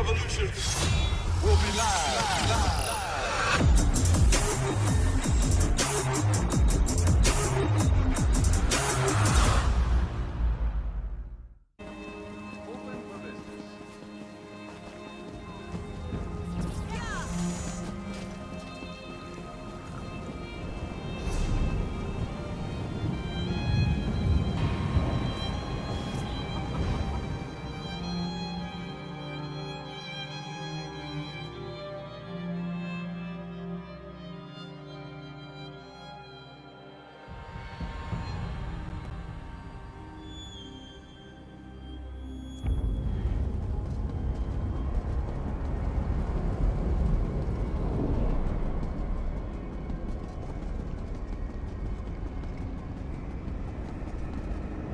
revolution will be live.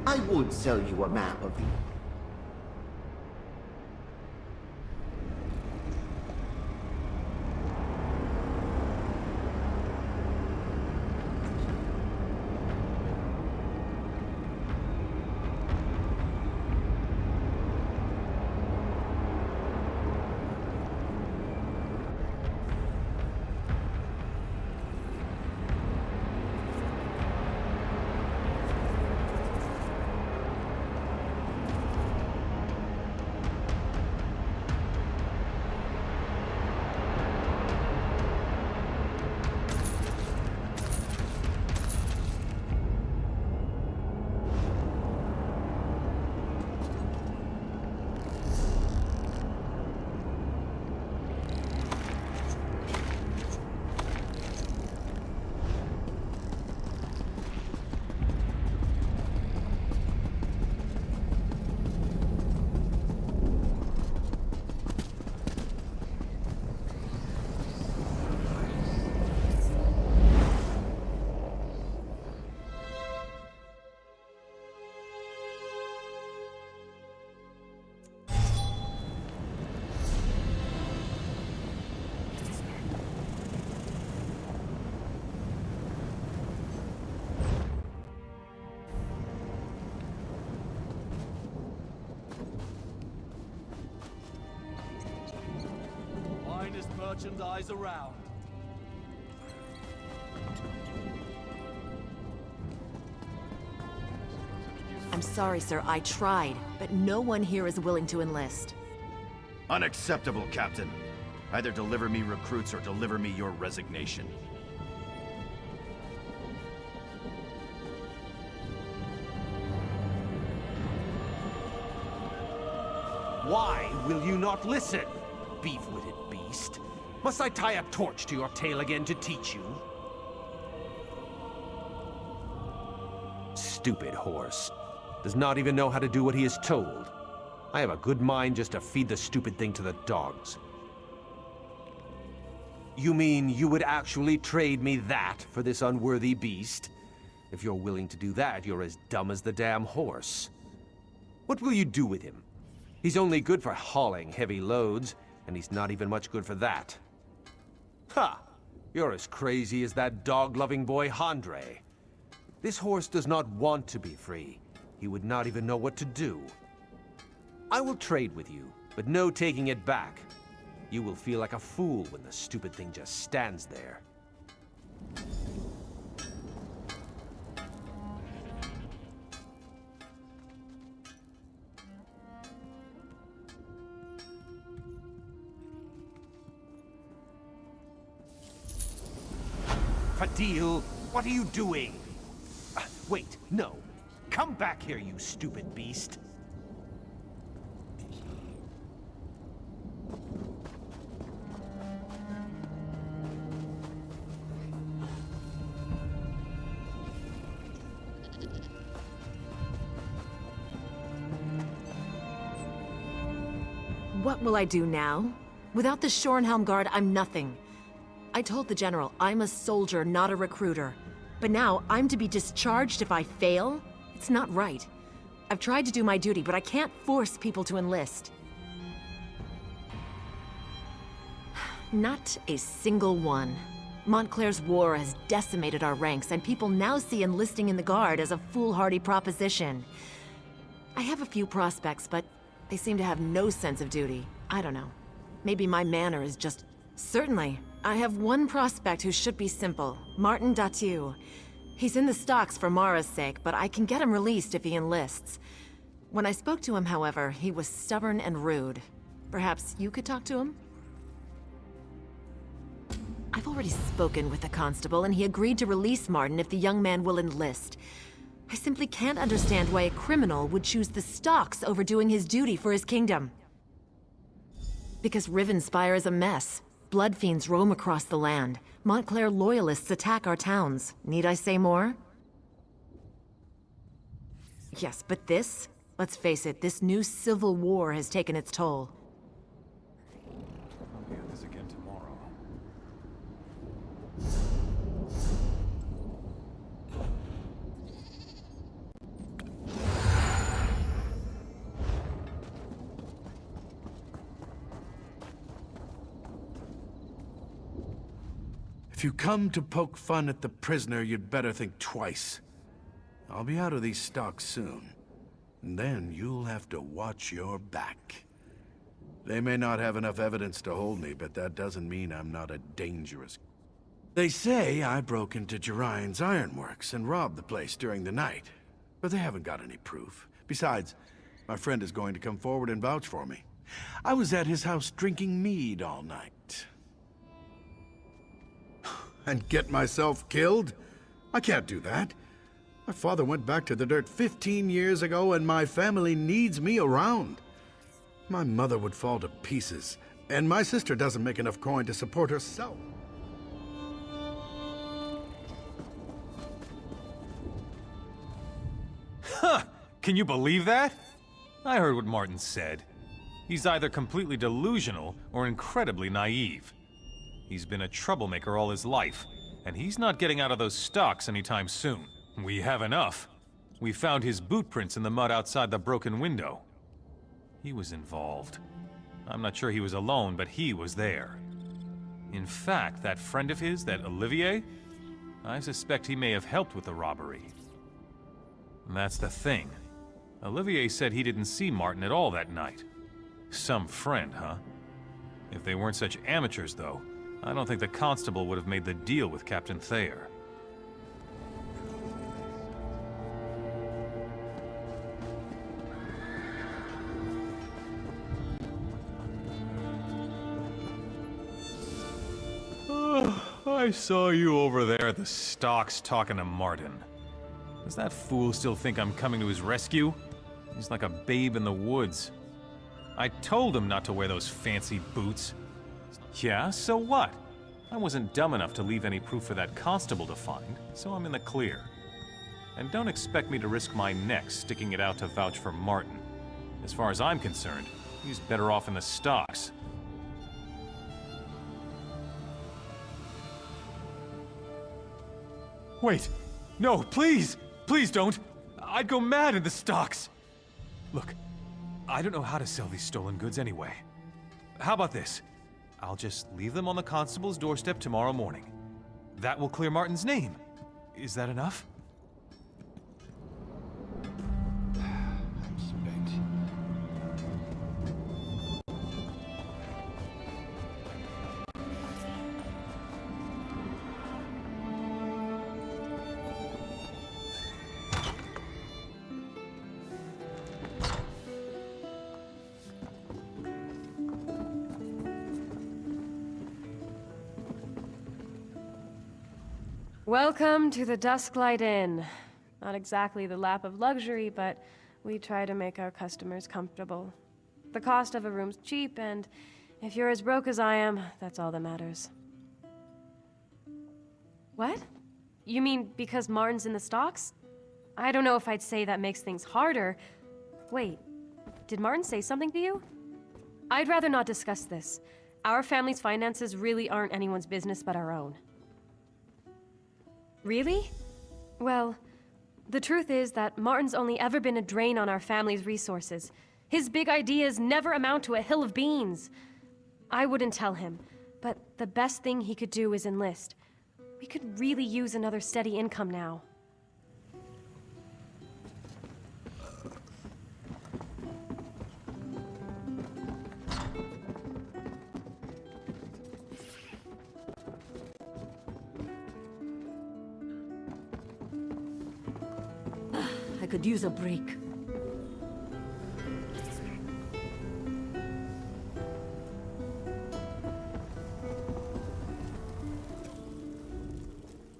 I would sell you a map of the... Merchandise around. I'm sorry, sir. I tried, but no one here is willing to enlist. Unacceptable, Captain. Either deliver me recruits or deliver me your resignation. Why will you not listen, beef-witted beast? Must I tie a torch to your tail again to teach you? Stupid horse. Does not even know how to do what he is told. I have a good mind just to feed the stupid thing to the dogs. You mean you would actually trade me that for this unworthy beast? If you're willing to do that, you're as dumb as the damn horse. What will you do with him? He's only good for hauling heavy loads, and he's not even much good for that. Ha! You're as crazy as that dog-loving boy Handre. This horse does not want to be free. He would not even know what to do. I will trade with you, but no taking it back. You will feel like a fool when the stupid thing just stands there. Fadil, what are you doing? Wait, no. Come back here, you stupid beast. What will I do now? Without the Shorenhelm Guard, I'm nothing. I told the General I'm a soldier, not a recruiter. But now I'm to be discharged if I fail? It's not right. I've tried to do my duty, but I can't force people to enlist. Not a single one. Montclair's war has decimated our ranks, and people now see enlisting in the Guard as a foolhardy proposition. I have a few prospects, but they seem to have no sense of duty. I don't know. Maybe my manner is just... Certainly. I have one prospect who should be simple. Martin Datu. He's in the stocks for Mara's sake, but I can get him released if he enlists. When I spoke to him, however, he was stubborn and rude. Perhaps you could talk to him? I've already spoken with the constable, and he agreed to release Martin if the young man will enlist. I simply can't understand why a criminal would choose the stocks over doing his duty for his kingdom. Because Rivenspire is a mess. Blood fiends roam across the land. Montclair loyalists attack our towns. Need I say more? Yes, but this? Let's face it, this new civil war has taken its toll. I'll be at this again tomorrow. If you come to poke fun at the prisoner, you'd better think twice. I'll be out of these stocks soon. And then you'll have to watch your back. They may not have enough evidence to hold me, but that doesn't mean I'm not a dangerous... They say I broke into Gerion's ironworks and robbed the place during the night. But they haven't got any proof. Besides, my friend is going to come forward and vouch for me. I was at his house drinking mead all night. And get myself killed? I can't do that. My father went back to the dirt 15 years ago, and my family needs me around. My mother would fall to pieces, and my sister doesn't make enough coin to support herself. Huh! Can you believe that? I heard what Martin said. He's either completely delusional or incredibly naive. He's been a troublemaker all his life, and he's not getting out of those stocks anytime soon. We have enough. We found his boot prints in the mud outside the broken window. He was involved. I'm not sure he was alone, but he was there. In fact, that friend of his, that Olivier, I suspect he may have helped with the robbery. And that's the thing. Olivier said he didn't see Martin at all that night. Some friend, huh? If they weren't such amateurs, though, I don't think the constable would have made the deal with Captain Thayer. I saw you over there at the stocks talking to Martin. Does that fool still think I'm coming to his rescue? He's like a babe in the woods. I told him not to wear those fancy boots. Yeah, so what? I wasn't dumb enough to leave any proof for that constable to find, so I'm in the clear. And don't expect me to risk my neck sticking it out to vouch for Martin. As far as I'm concerned, he's better off in the stocks. Wait! No, please! Please don't! I'd go mad in the stocks! Look, I don't know how to sell these stolen goods anyway. How about this? I'll just leave them on the constable's doorstep tomorrow morning. That will clear Martin's name. Is that enough? I'm spent. Welcome to the Dusklight Inn. Not exactly the lap of luxury, but we try to make our customers comfortable. The cost of a room's cheap, and if you're as broke as I am, that's all that matters. What? You mean because Martin's in the stocks? I don't know if I'd say that makes things harder. Wait, did Martin say something to you? I'd rather not discuss this. Our family's finances really aren't anyone's business but our own. Really? Well, the truth is that Martin's only ever been a drain on our family's resources. His big ideas never amount to a hill of beans. I wouldn't tell him, but the best thing he could do is enlist. We could really use another steady income now. could use a break.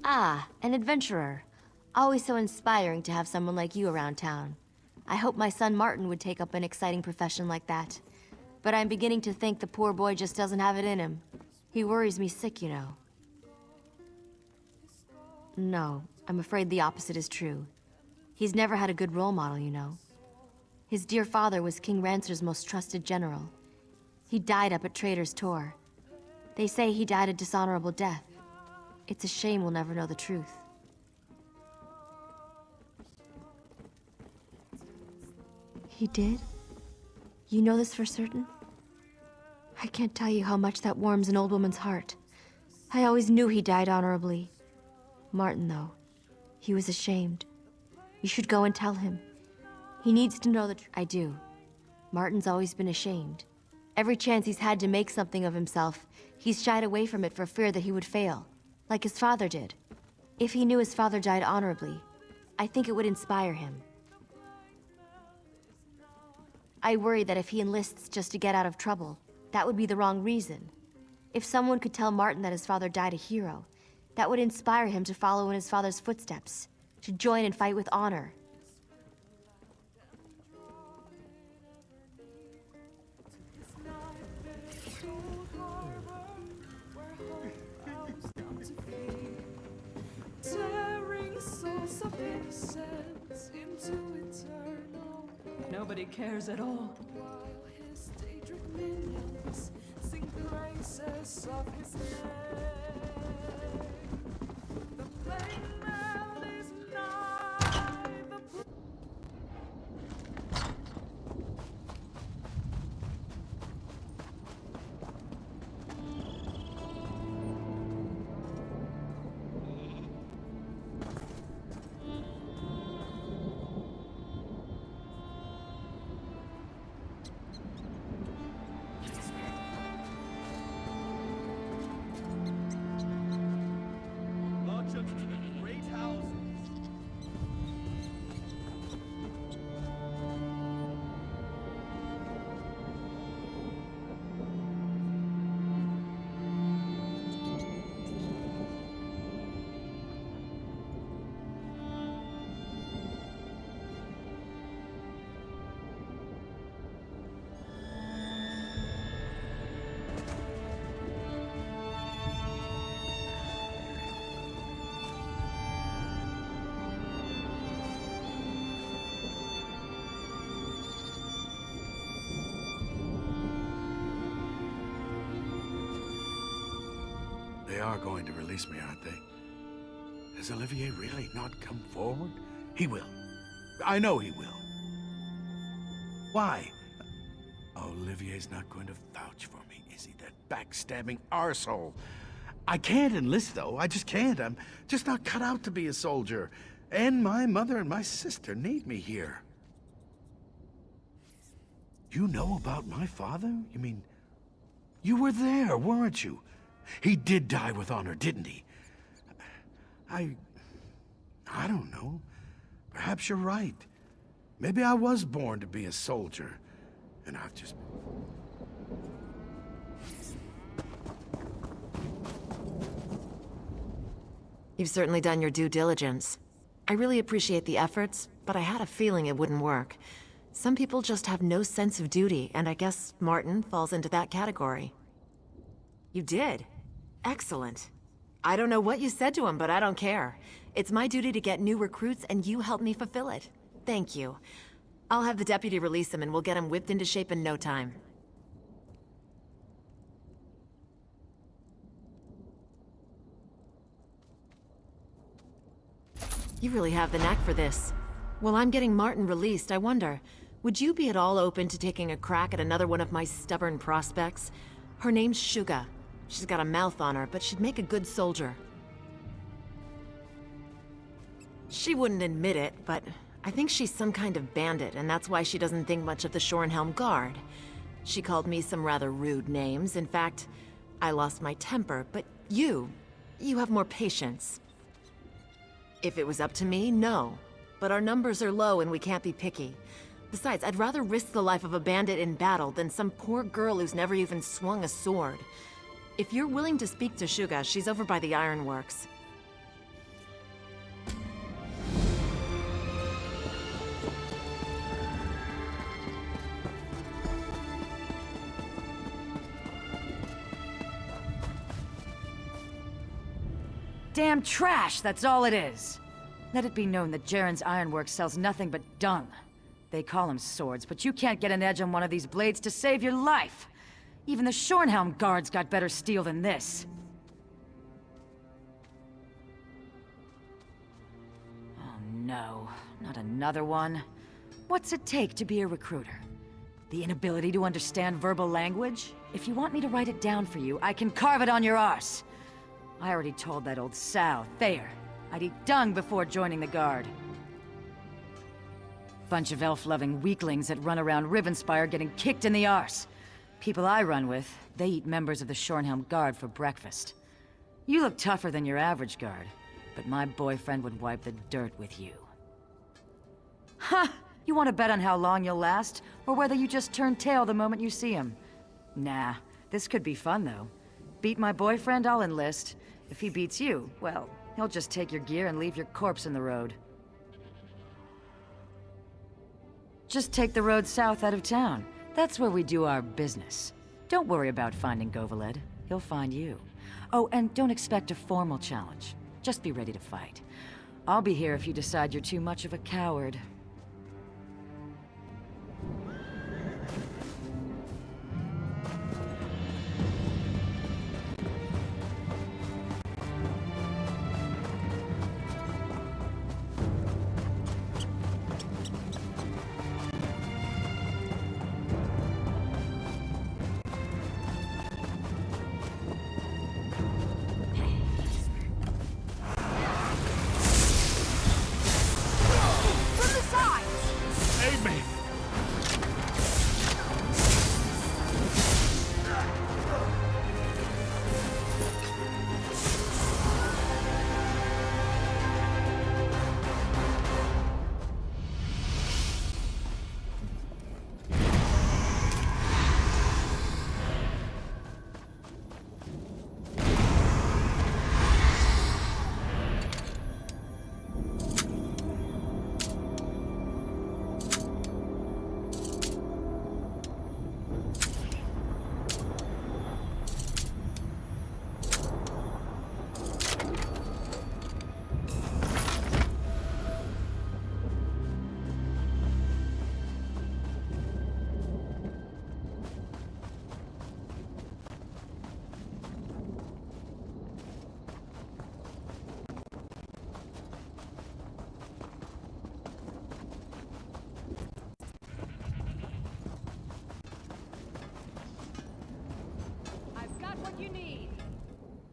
Ah, an adventurer. Always so inspiring to have someone like you around town. I hope my son Martin would take up an exciting profession like that. But I'm beginning to think the poor boy just doesn't have it in him. He worries me sick, you know. No, I'm afraid the opposite is true. He's never had a good role model, you know. His dear father was King Rancer's most trusted general. He died up at Trader's Tor. They say he died a dishonorable death. It's a shame we'll never know the truth. He did? You know this for certain? I can't tell you how much that warms an old woman's heart. I always knew he died honorably. Martin, though, he was ashamed. You should go and tell him. He needs to know the truth. I do. Martin's always been ashamed. Every chance he's had to make something of himself, he's shied away from it for fear that he would fail, like his father did. If he knew his father died honorably, I think it would inspire him. I worry that if he enlists just to get out of trouble, that would be the wrong reason. If someone could tell Martin that his father died a hero, that would inspire him to follow in his father's footsteps, to join and fight with honor. Nobody cares at all. While his daedric minions sing praises of his name. The plain mail is nigh the They are going to release me, aren't they? Has Olivier really not come forward? He will. I know he will. Why? Olivier's not going to vouch for me, is he? That backstabbing arsehole. I can't enlist, though. I just can't. I'm just not cut out to be a soldier. And my mother and my sister need me here. You know about my father? You mean, you were there, weren't you? He did die with honor, didn't he? I don't know. Perhaps you're right. Maybe I was born to be a soldier, and I've just... You've certainly done your due diligence. I really appreciate the efforts, but I had a feeling it wouldn't work. Some people just have no sense of duty, and I guess Martin falls into that category. You did? Excellent. I don't know what you said to him, but I don't care. It's my duty to get new recruits, and you helped me fulfill it. Thank you. I'll have the deputy release him, and we'll get him whipped into shape in no time. You really have the knack for this. While I'm getting Martin released, I wonder, would you be at all open to taking a crack at another one of my stubborn prospects? Her name's Suga. She's got a mouth on her, but she'd make a good soldier. She wouldn't admit it, but I think she's some kind of bandit, and that's why she doesn't think much of the Shorenhelm Guard. She called me some rather rude names. In fact, I lost my temper, but you have more patience. If it was up to me, no. but our numbers are low and we can't be picky. Besides, I'd rather risk the life of a bandit in battle than some poor girl who's never even swung a sword. If you're willing to speak to Shuga, she's over by the ironworks. Damn trash, that's all it is. Let it be known that Jaren's ironworks sells nothing but dung. They call them swords, but you can't get an edge on one of these blades to save your life. Even the Shornhelm guards got better steel than this. Oh no, not another one. What's it take to be a recruiter? The inability to understand verbal language? If you want me to write it down for you, I can carve it on your arse. I already told that old sow, Thayer, I'd eat dung before joining the guard. Bunch of elf-loving weaklings that run around Rivenspire getting kicked in the arse. People I run with, they eat members of the Shornhelm Guard for breakfast. You look tougher than your average guard, but my boyfriend would wipe the dirt with you. Ha! You want to bet on how long you'll last, or whether you just turn tail the moment you see him? Nah, this could be fun though. Beat my boyfriend, I'll enlist. If he beats you, well, he'll just take your gear and leave your corpse in the road. Just take the road south out of town. That's where we do our business. Don't worry about finding Govaled. He'll find you. Oh, and don't expect a formal challenge. Just be ready to fight. I'll be here if you decide you're too much of a coward.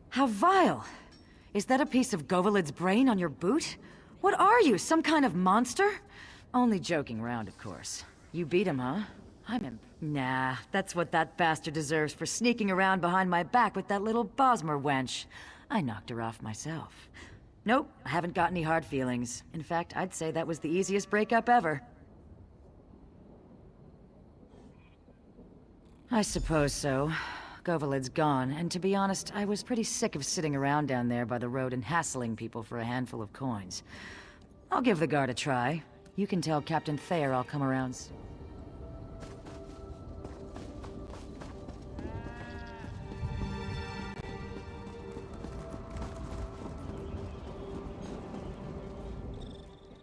How vile! Is that a piece of Govaled's brain on your boot? What are you, some kind of monster? Only joking around, of course. You beat him, huh? Nah, that's what that bastard deserves for sneaking around behind my back with that little Bosmer wench. I knocked her off myself. Nope, I haven't got any hard feelings. In fact, I'd say that was the easiest breakup ever. I suppose so. Govaled's gone, and to be honest, I was pretty sick of sitting around down there by the road and hassling people for a handful of coins. I'll give the guard a try. You can tell Captain Thayer I'll come around.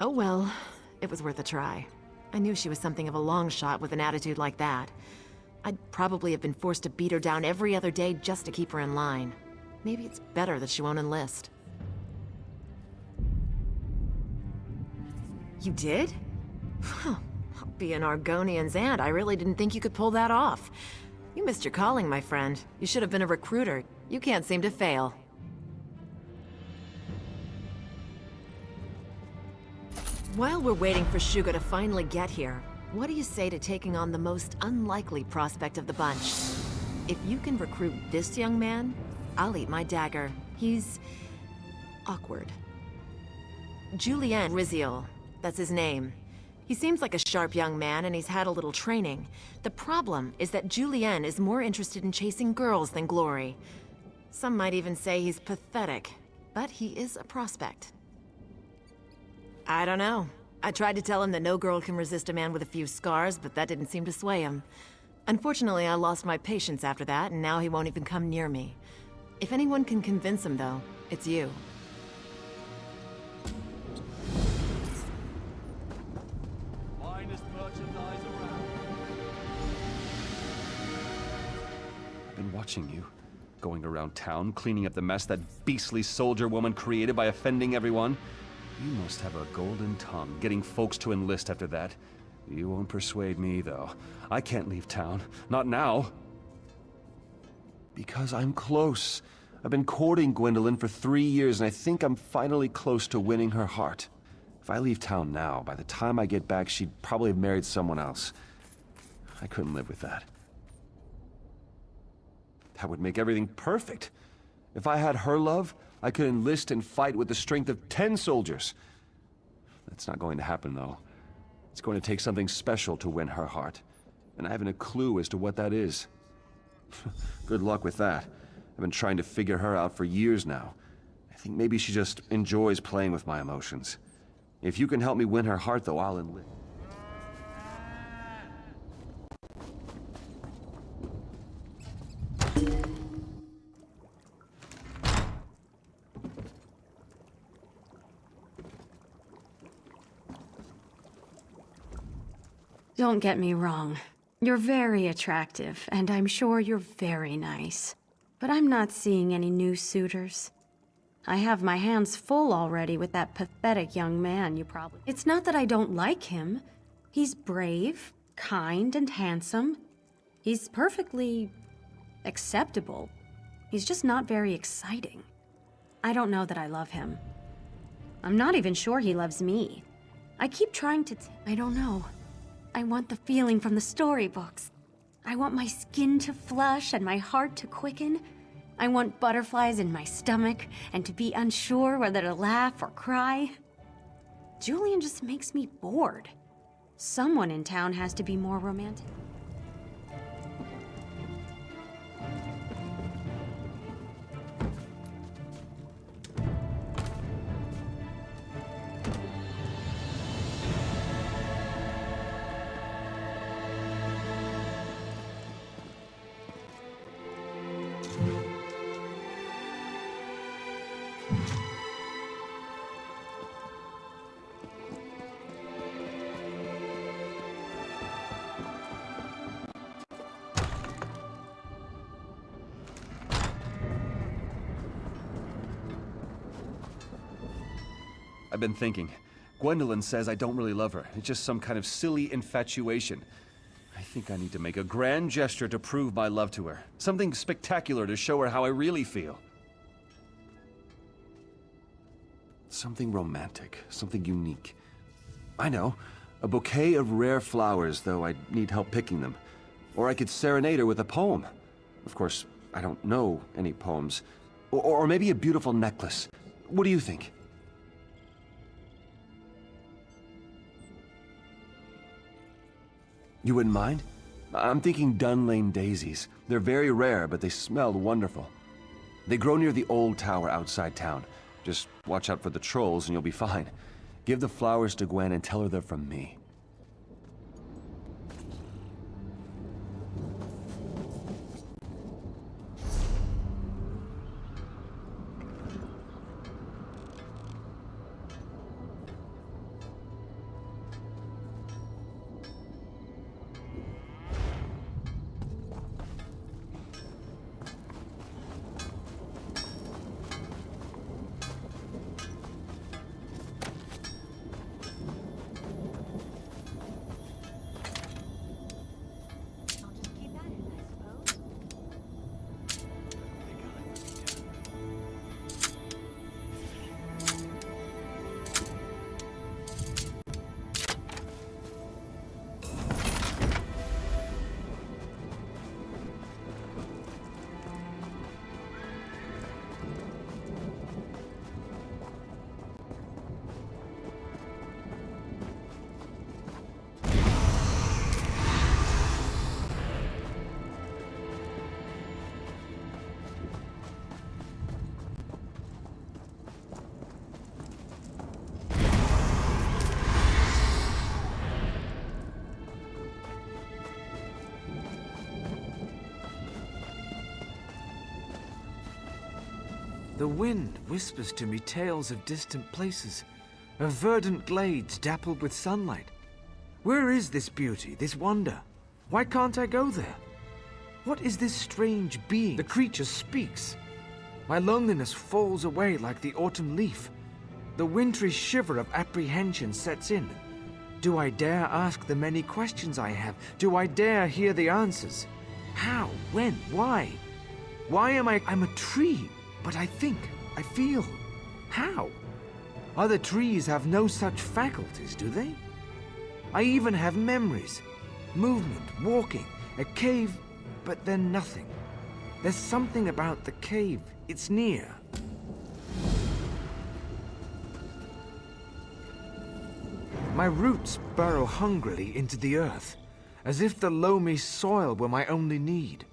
Oh well, it was worth a try. I knew she was something of a long shot with an attitude like that. I'd probably have been forced to beat her down every other day just to keep her in line. Maybe it's better that she won't enlist. You did? Being Argonian's aunt, I really didn't think you could pull that off. You missed your calling, my friend. You should have been a recruiter. You can't seem to fail. While we're waiting for Shuga to finally get here, what do you say to taking on the most unlikely prospect of the bunch? If you can recruit this young man, I'll eat my dagger. He's awkward. Julianne Riziol. That's his name. He seems like a sharp young man, and he's had a little training. The problem is that Julienne is more interested in chasing girls than glory. Some might even say he's pathetic, but he is a prospect. I don't know. I tried to tell him that no girl can resist a man with a few scars, but that didn't seem to sway him. Unfortunately, I lost my patience after that, and now he won't even come near me. If anyone can convince him, though, it's you. I've been watching you, going around town, cleaning up the mess that beastly soldier woman created by offending everyone. You must have a golden tongue, getting folks to enlist after that. You won't persuade me, though. I can't leave town. Not now. Because I'm close. I've been courting Gwendolyn for 3 years, and I think I'm finally close to winning her heart. If I leave town now, by the time I get back, she'd probably have married someone else. I couldn't live with that. That would make everything perfect. If I had her love, I could enlist and fight with the strength of 10 soldiers. That's not going to happen, though. It's going to take something special to win her heart, and I haven't a clue as to what that is. Good luck with that. I've been trying to figure her out for years now. I think maybe she just enjoys playing with my emotions. If you can help me win her heart, though, I'll enlist. Don't get me wrong. You're very attractive, and I'm sure you're very nice. But I'm not seeing any new suitors. I have my hands full already with that pathetic young man you probably... It's not that I don't like him. He's brave, kind, and handsome. He's perfectly... acceptable. He's just not very exciting. I don't know that I love him. I'm not even sure he loves me. I keep trying to... I don't know. I want the feeling from the storybooks. I want my skin to flush and my heart to quicken. I want butterflies in my stomach and to be unsure whether to laugh or cry. Julian just makes me bored. Someone in town has to be more romantic. I've been thinking. Gwendolyn says I don't really love her. It's just some kind of silly infatuation. I think I need to make a grand gesture to prove my love to her. Something spectacular to show her how I really feel. Something romantic, something unique. I know, a bouquet of rare flowers, though I'd need help picking them. Or I could serenade her with a poem. Of course, I don't know any poems. Or maybe a beautiful necklace. What do you think? You wouldn't mind? I'm thinking Dunlane daisies. They're very rare, but they smell wonderful. They grow near the old tower outside town. Just watch out for the trolls and you'll be fine. Give the flowers to Gwen and tell her they're from me. The wind whispers to me tales of distant places, of verdant glades dappled with sunlight. Where is this beauty, this wonder? Why can't I go there? What is this strange being? The creature speaks. My loneliness falls away like the autumn leaf. The wintry shiver of apprehension sets in. Do I dare ask the many questions I have? Do I dare hear the answers? How? When? Why? Why am I'm a tree, but I think, I feel. How? Other trees have no such faculties, do they? I even have memories. Movement, walking, a cave, but then nothing. There's something about the cave. It's near. My roots burrow hungrily into the earth, as if the loamy soil were my only need.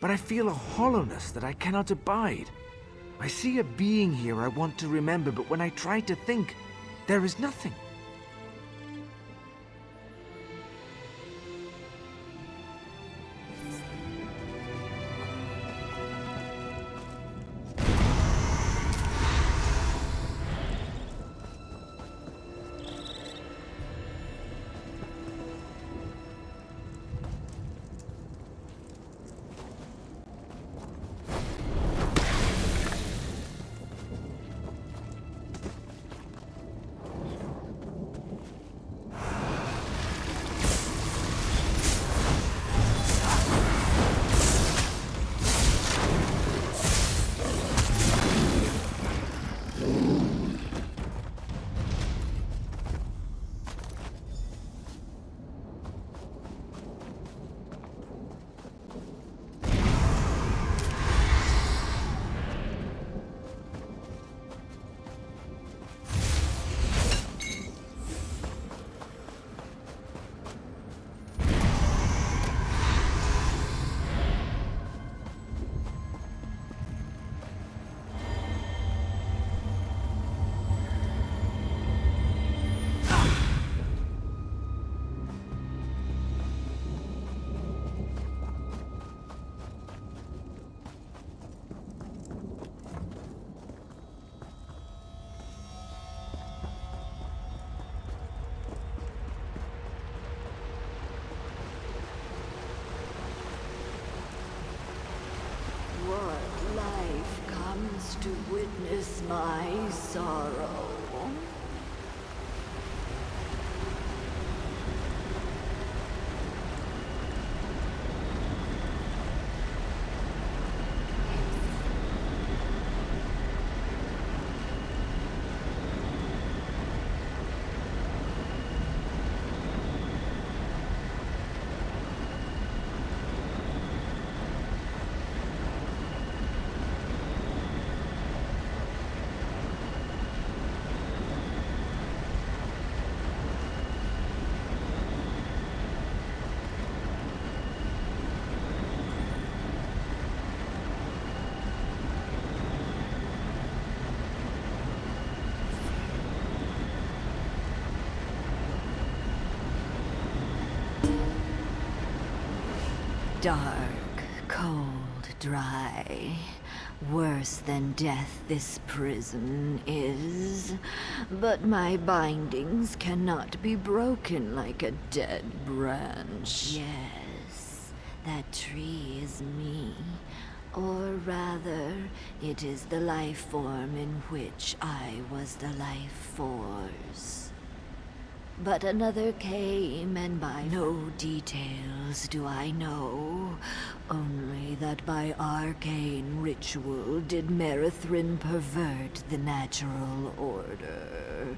But I feel a hollowness that I cannot abide. I see a being here I want to remember, but when I try to think, there is nothing. What life comes to witness my sorrow? Dark, cold, dry. Worse than death this prison is. But my bindings cannot be broken like a dead branch. Yes, that tree is me. Or rather, it is the life form in which I was the life force. But another came, and by no details do I know. Only that by arcane ritual did Merithrin pervert the natural order,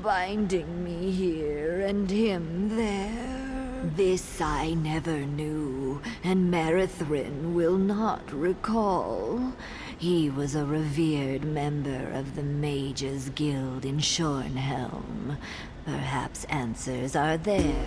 binding me here and him there. This I never knew, and Merithrin will not recall. He was a revered member of the Mages Guild in Shornhelm. Perhaps answers are there.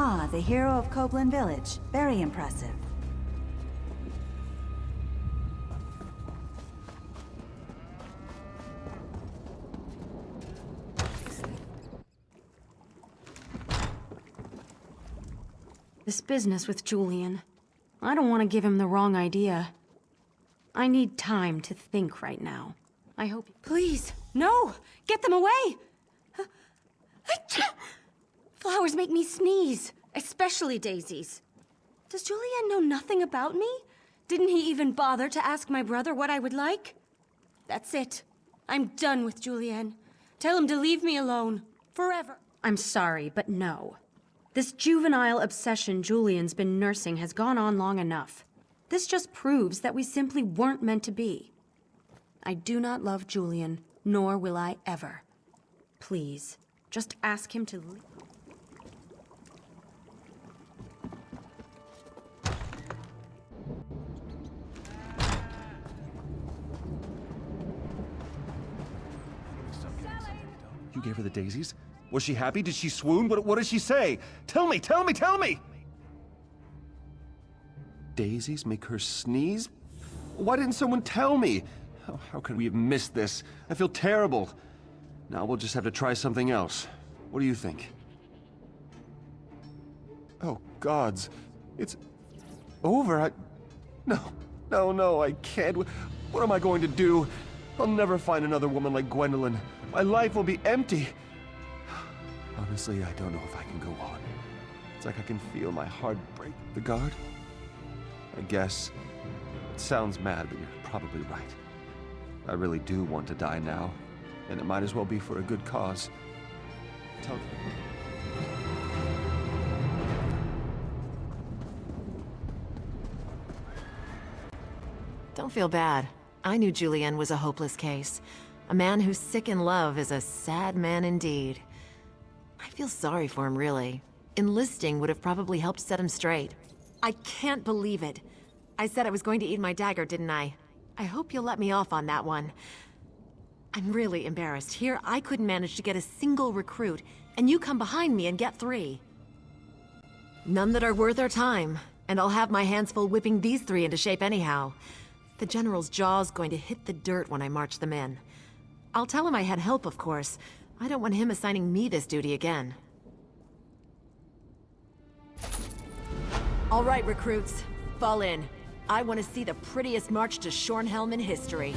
Ah, the hero of Copeland Village. Very impressive. This business with Julian. I don't want to give him the wrong idea. I need time to think right now. I hope... Please, no! Get them away! Flowers make me sneeze, especially daisies. Does Julian know nothing about me? Didn't he even bother to ask my brother what I would like? That's it. I'm done with Julian. Tell him to leave me alone. Forever. I'm sorry, but no. This juvenile obsession Julian's been nursing has gone on long enough. This just proves that we simply weren't meant to be. I do not love Julian, nor will I ever. Please, just ask him to leave. You gave her the daisies? Was she happy? Did she swoon? What did she say? Tell me, tell me, tell me! Daisies make her sneeze? Why didn't someone tell me? How could we have missed this? I feel terrible. Now we'll just have to try something else. What do you think? Oh, gods. It's over. No, I can't. What am I going to do? I'll never find another woman like Gwendolyn. My life will be empty. Honestly, I don't know if I can go on. It's like I can feel my heart break. The guard? I guess. It sounds mad, but you're probably right. I really do want to die now, and it might as well be for a good cause. Tell... Don't feel bad. I knew Julian was a hopeless case. A man who's sick in love is a sad man indeed. I feel sorry for him, really. Enlisting would have probably helped set him straight. I can't believe it. I said I was going to eat my dagger, didn't I? I hope you'll let me off on that one. I'm really embarrassed. Here, I couldn't manage to get a single recruit, and you come behind me and get 3. None that are worth our time, and I'll have my hands full whipping these 3 into shape anyhow. The General's jaw's going to hit the dirt when I march them in. I'll tell him I had help, of course. I don't want him assigning me this duty again. All right, recruits. Fall in. I want to see the prettiest march to Shornhelm in history.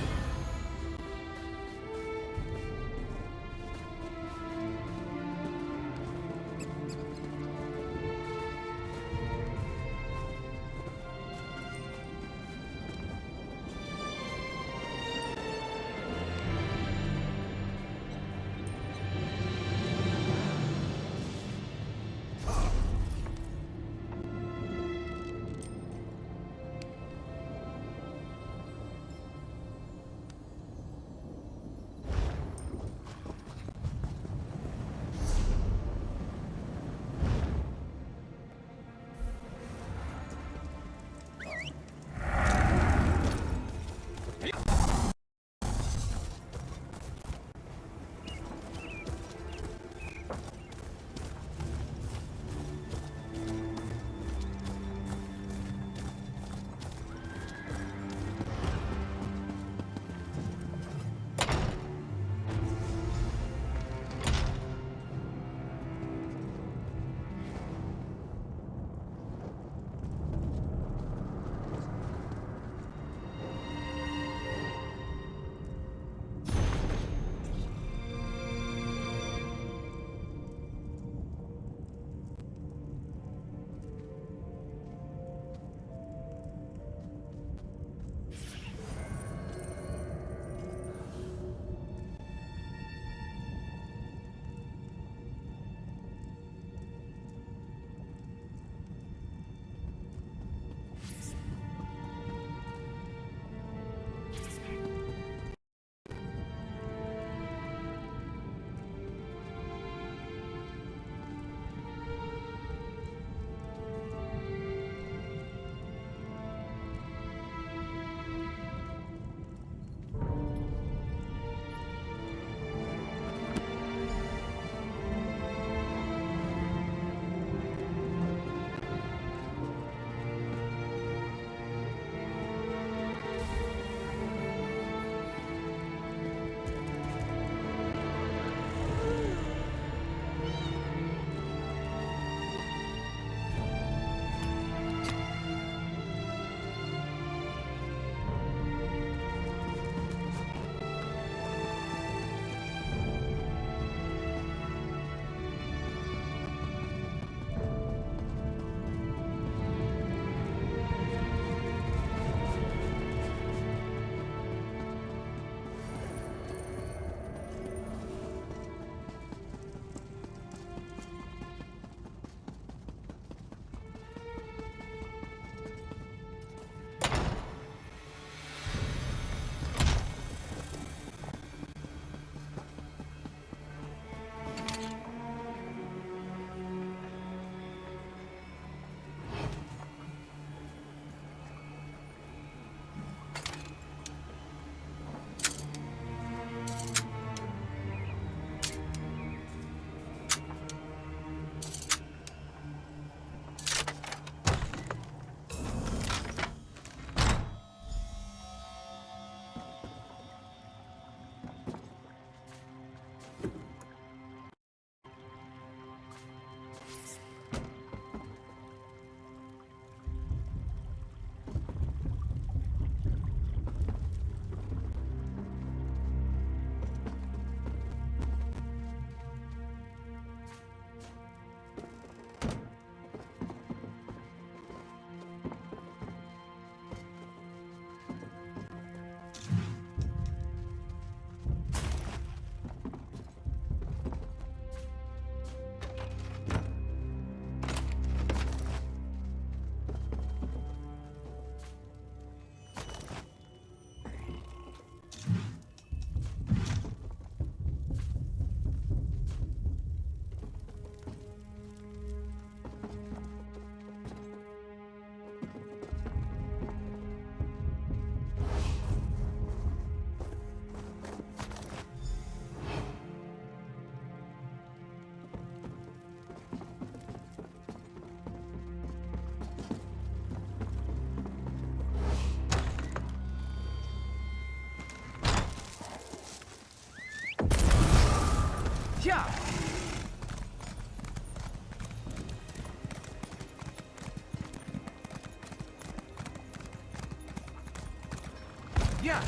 Yeah.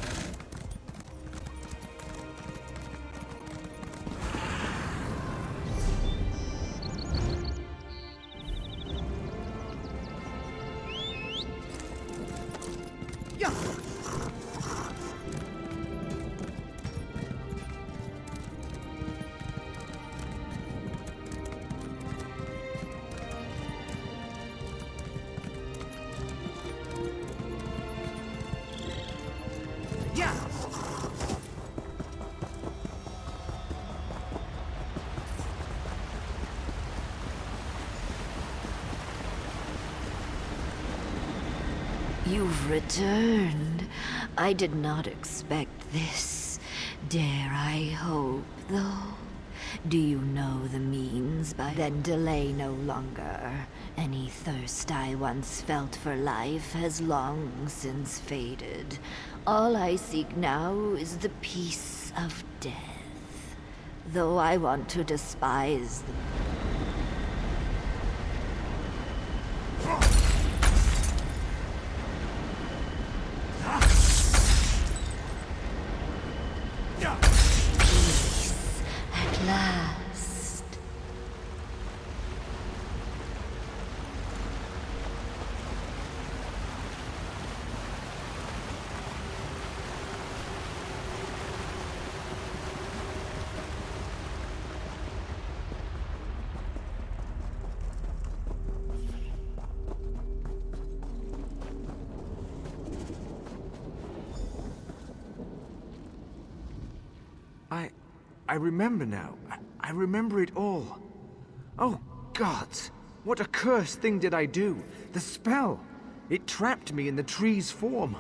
You've returned. I did not expect this. Dare I hope, though? Do you know the means by then delay no longer? Any thirst I once felt for life has long since faded. All I seek now is the peace of death. Though I want to despise the... last. I remember now. I remember it all. Oh, gods! What accursed thing did I do? The spell! It trapped me in the tree's form.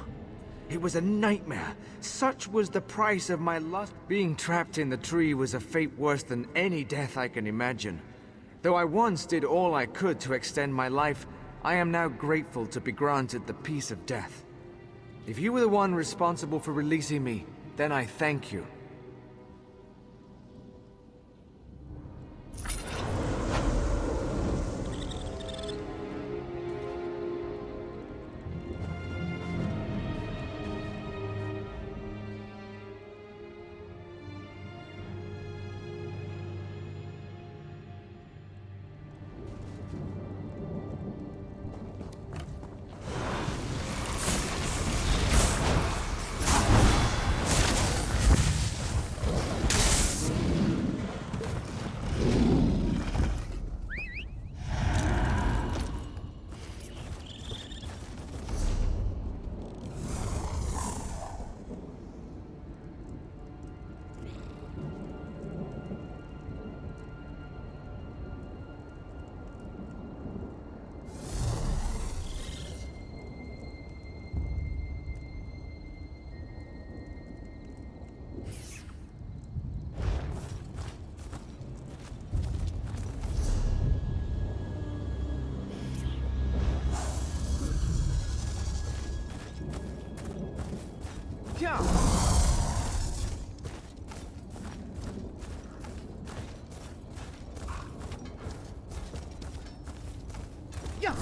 It was a nightmare. Such was the price of my lust. Being trapped in the tree was a fate worse than any death I can imagine. Though I once did all I could to extend my life, I am now grateful to be granted the peace of death. If you were the one responsible for releasing me, then I thank you. Yeah. Yeah.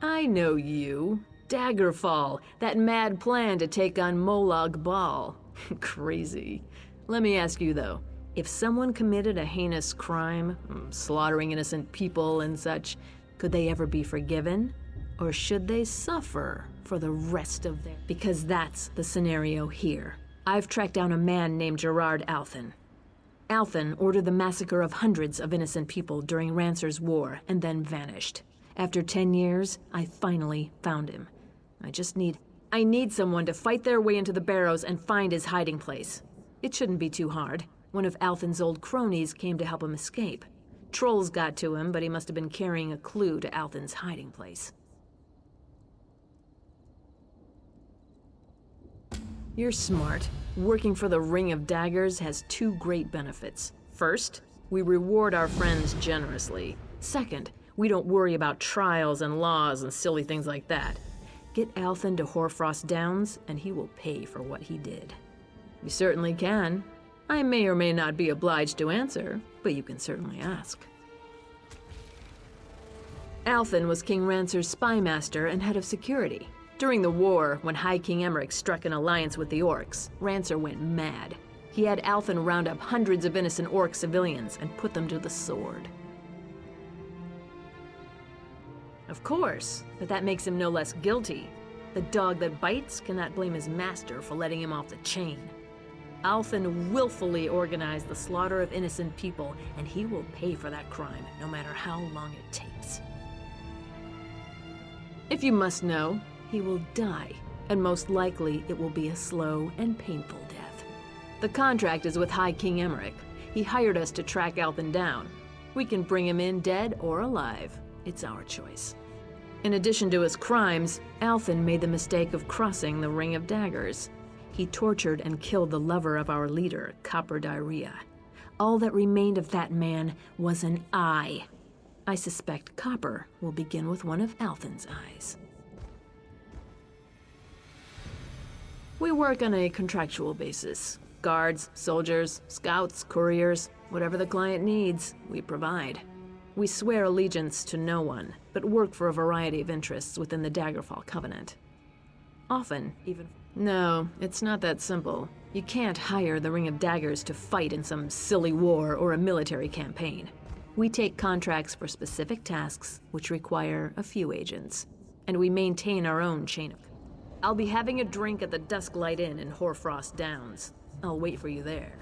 I know you. Daggerfall, that mad plan to take on Molag Bal. Crazy. Let me ask you though, if someone committed a heinous crime, slaughtering innocent people and such, could they ever be forgiven? Or should they suffer for the rest of their... Because that's the scenario here. I've tracked down a man named Gerard Althen. Althen ordered the massacre of hundreds of innocent people during Rancer's War and then vanished. After 10 years, I finally found him. I need someone to fight their way into the barrows and find his hiding place. It shouldn't be too hard. One of Althen's old cronies came to help him escape. Trolls got to him, but he must have been carrying a clue to Althen's hiding place. You're smart. Working for the Ring of Daggers has 2 great benefits. First, we reward our friends generously. Second, we don't worry about trials and laws and silly things like that. Get Althen to Hoarfrost Downs, and he will pay for what he did. You certainly can. I may or may not be obliged to answer, but you can certainly ask. Althen was King Rancer's spy master and head of security. During the war, when High King Emmerich struck an alliance with the Orcs, Rancer went mad. He had Althen round up hundreds of innocent Orc civilians and put them to the sword. Of course, but that makes him no less guilty. The dog that bites cannot blame his master for letting him off the chain. Althen willfully organized the slaughter of innocent people, and he will pay for that crime, no matter how long it takes. If you must know, he will die, and most likely it will be a slow and painful death. The contract is with High King Emmerich. He hired us to track Althen down. We can bring him in dead or alive. It's our choice. In addition to his crimes, Althen made the mistake of crossing the Ring of Daggers. He tortured and killed the lover of our leader, Copper Diarrhea. All that remained of that man was an eye. I suspect Copper will begin with one of Althen's eyes. We work on a contractual basis. Guards, soldiers, scouts, couriers, whatever the client needs, we provide. We swear allegiance to no one, but work for a variety of interests within the Daggerfall Covenant. Often, even... No, it's not that simple. You can't hire the Ring of Daggers to fight in some silly war or a military campaign. We take contracts for specific tasks, which require a few agents. And we maintain our own chain of... I'll be having a drink at the Dusklight Inn in Hoarfrost Downs. I'll wait for you there.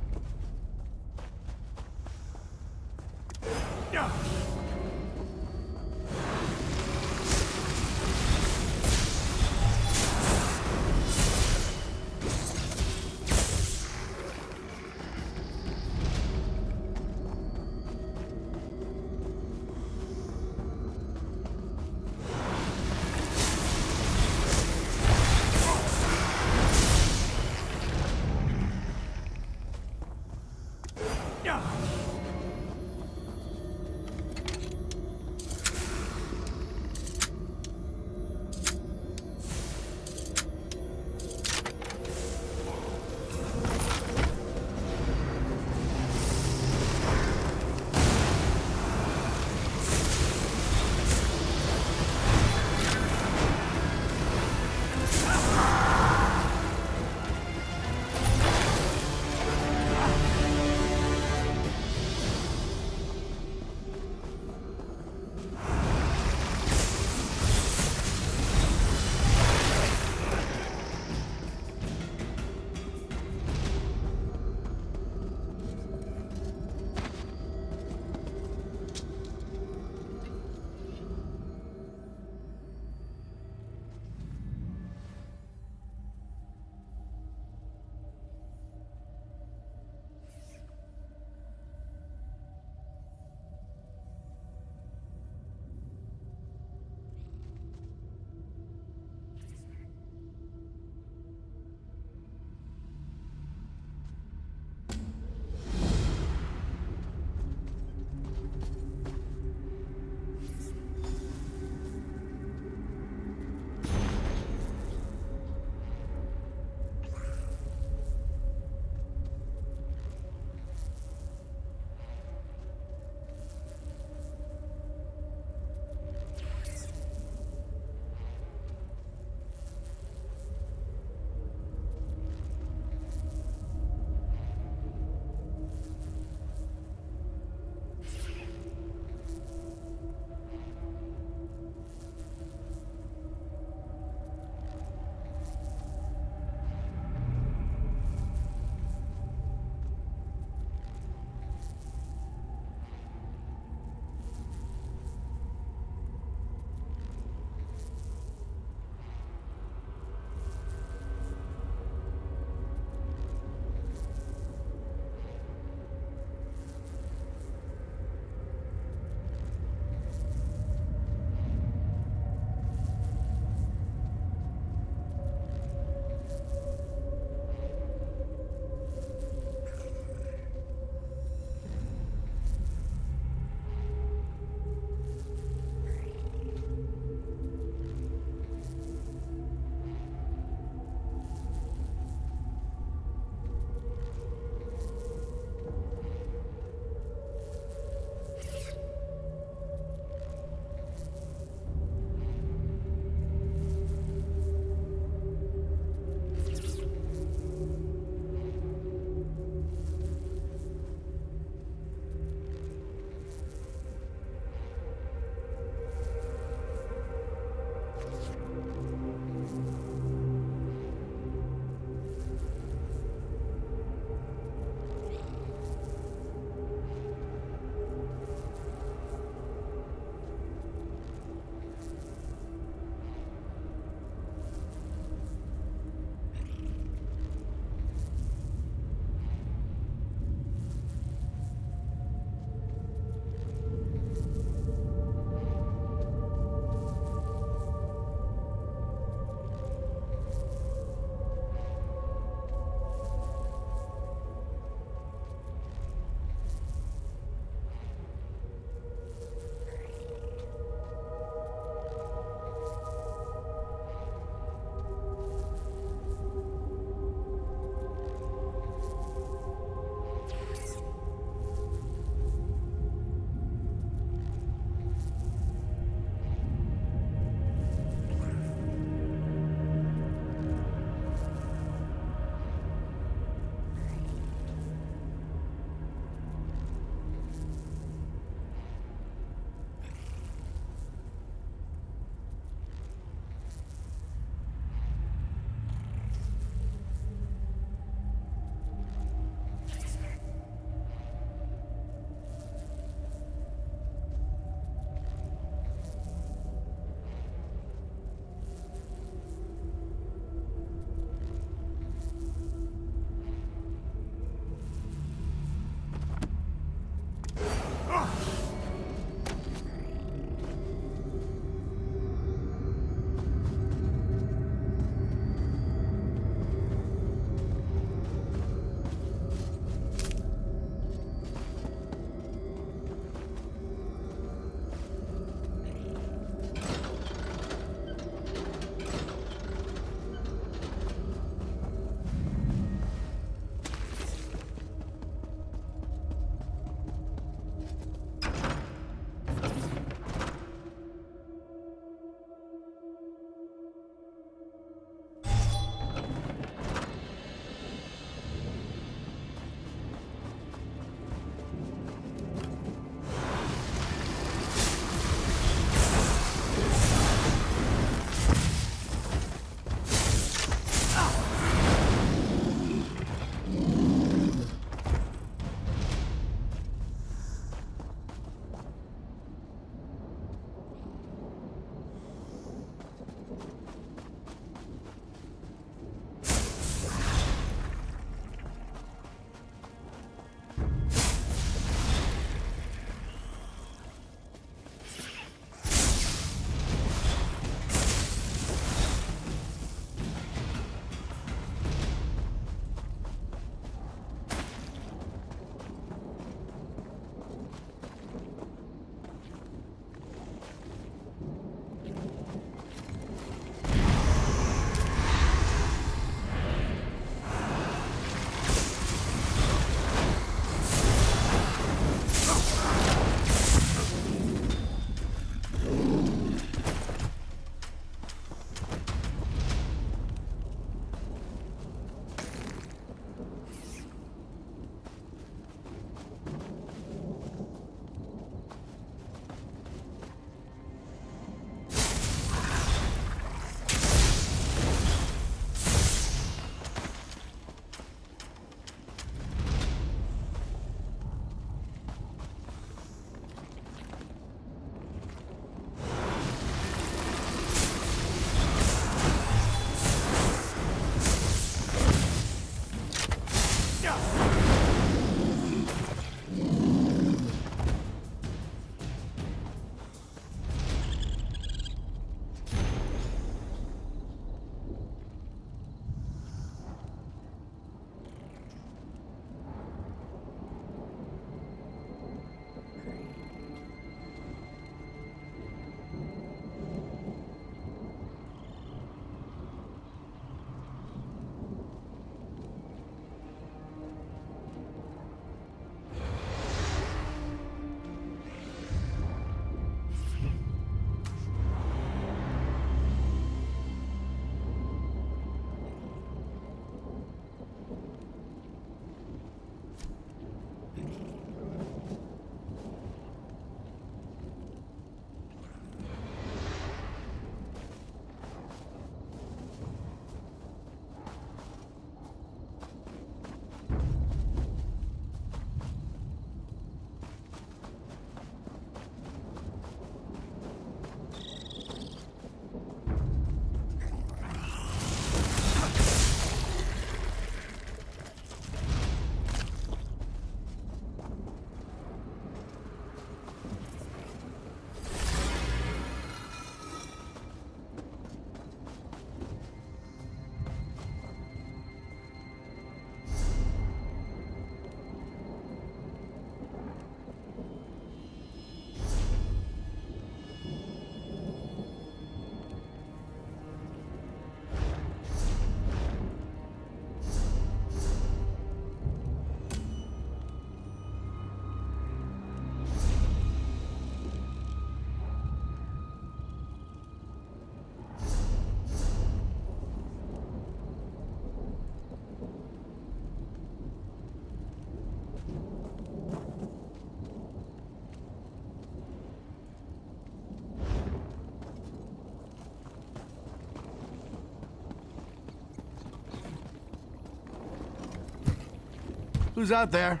Who's out there?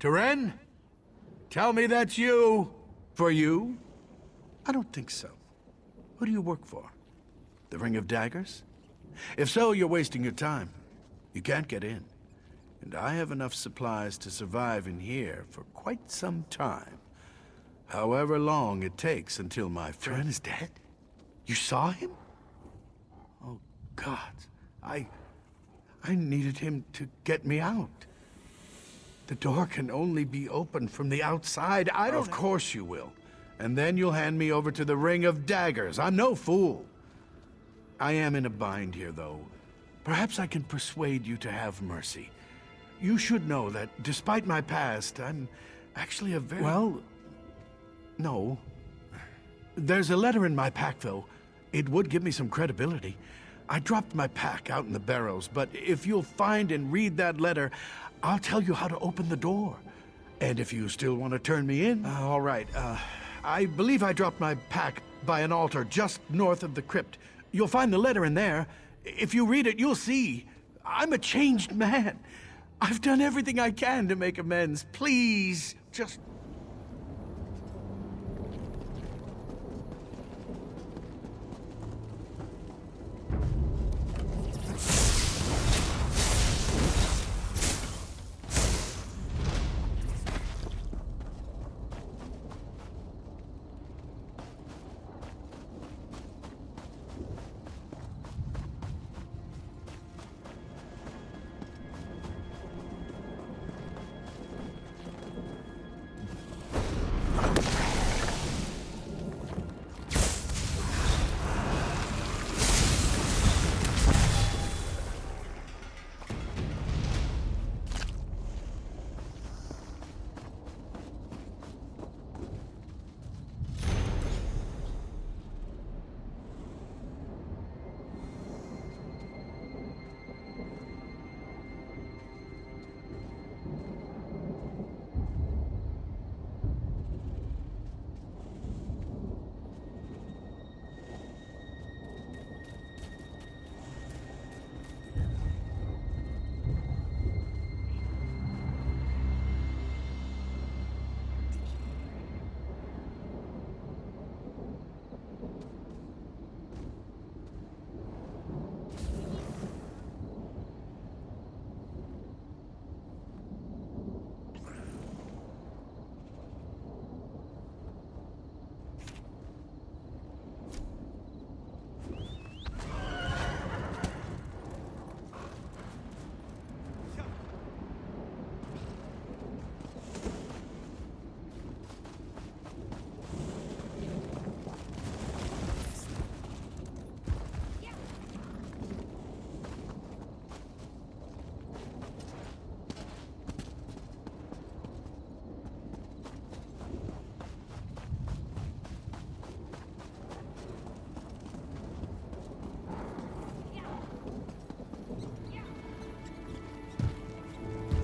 Teren? Tell me that's you. For you? I don't think so. Who do you work for? The Ring of Daggers? If so, you're wasting your time. You can't get in. And I have enough supplies to survive in here for quite some time. However long it takes until my friend is dead. You saw him? Oh, God. I needed him to get me out. The door can only be opened from the outside. I don't... Of course you will. And then you'll hand me over to the Ring of Daggers. I'm no fool. I am in a bind here, though. Perhaps I can persuade you to have mercy. You should know that, despite my past, I'm actually a very... Well, no. There's a letter in my pack, though. It would give me some credibility. I dropped my pack out in the barrows, but if you'll find and read that letter, I'll tell you how to open the door. And if you still want to turn me in, all right. I believe I dropped my pack by an altar just north of the crypt. You'll find the letter in there. If you read it, you'll see. I'm a changed man. I've done everything I can to make amends. Please, just...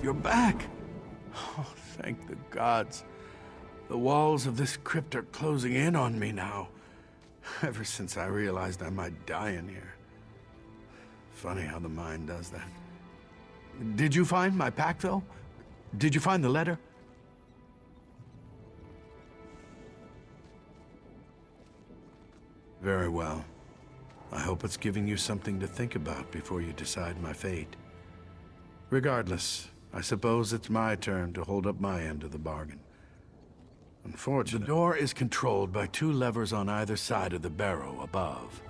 You're back! Oh, thank the gods. The walls of this crypt are closing in on me now. Ever since I realized I might die in here. Funny how the mind does that. Did you find my pack, though? Did you find the letter? Very well. I hope it's giving you something to think about before you decide my fate. Regardless, I suppose it's my turn to hold up my end of the bargain. Unfortunately, the door is controlled by 2 levers on either side of the barrow above.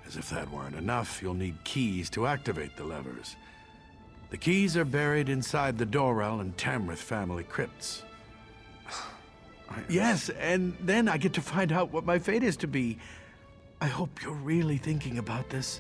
As if that weren't enough, you'll need keys to activate the levers. The keys are buried inside the Dorrell and Tamrith family crypts. Yes, and then I get to find out what my fate is to be. I hope you're really thinking about this.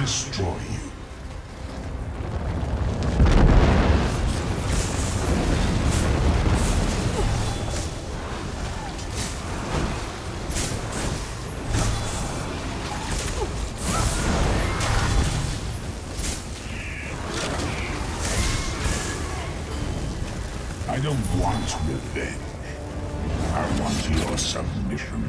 destroy you. I don't want revenge. I want your submission.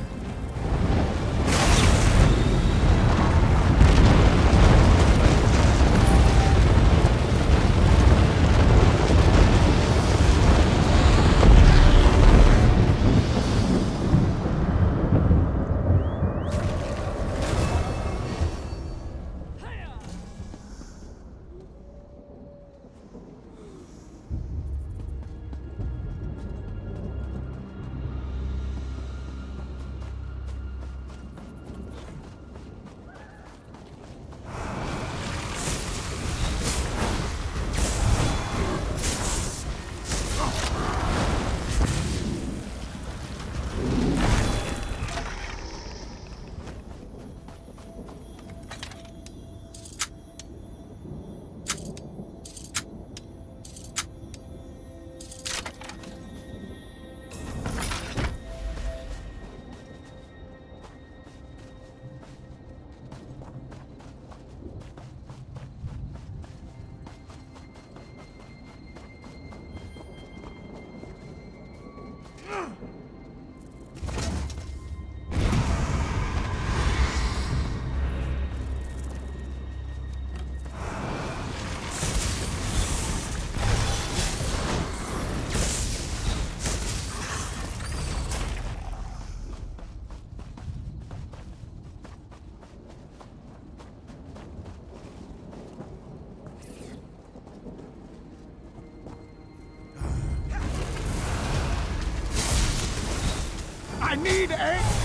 I need a...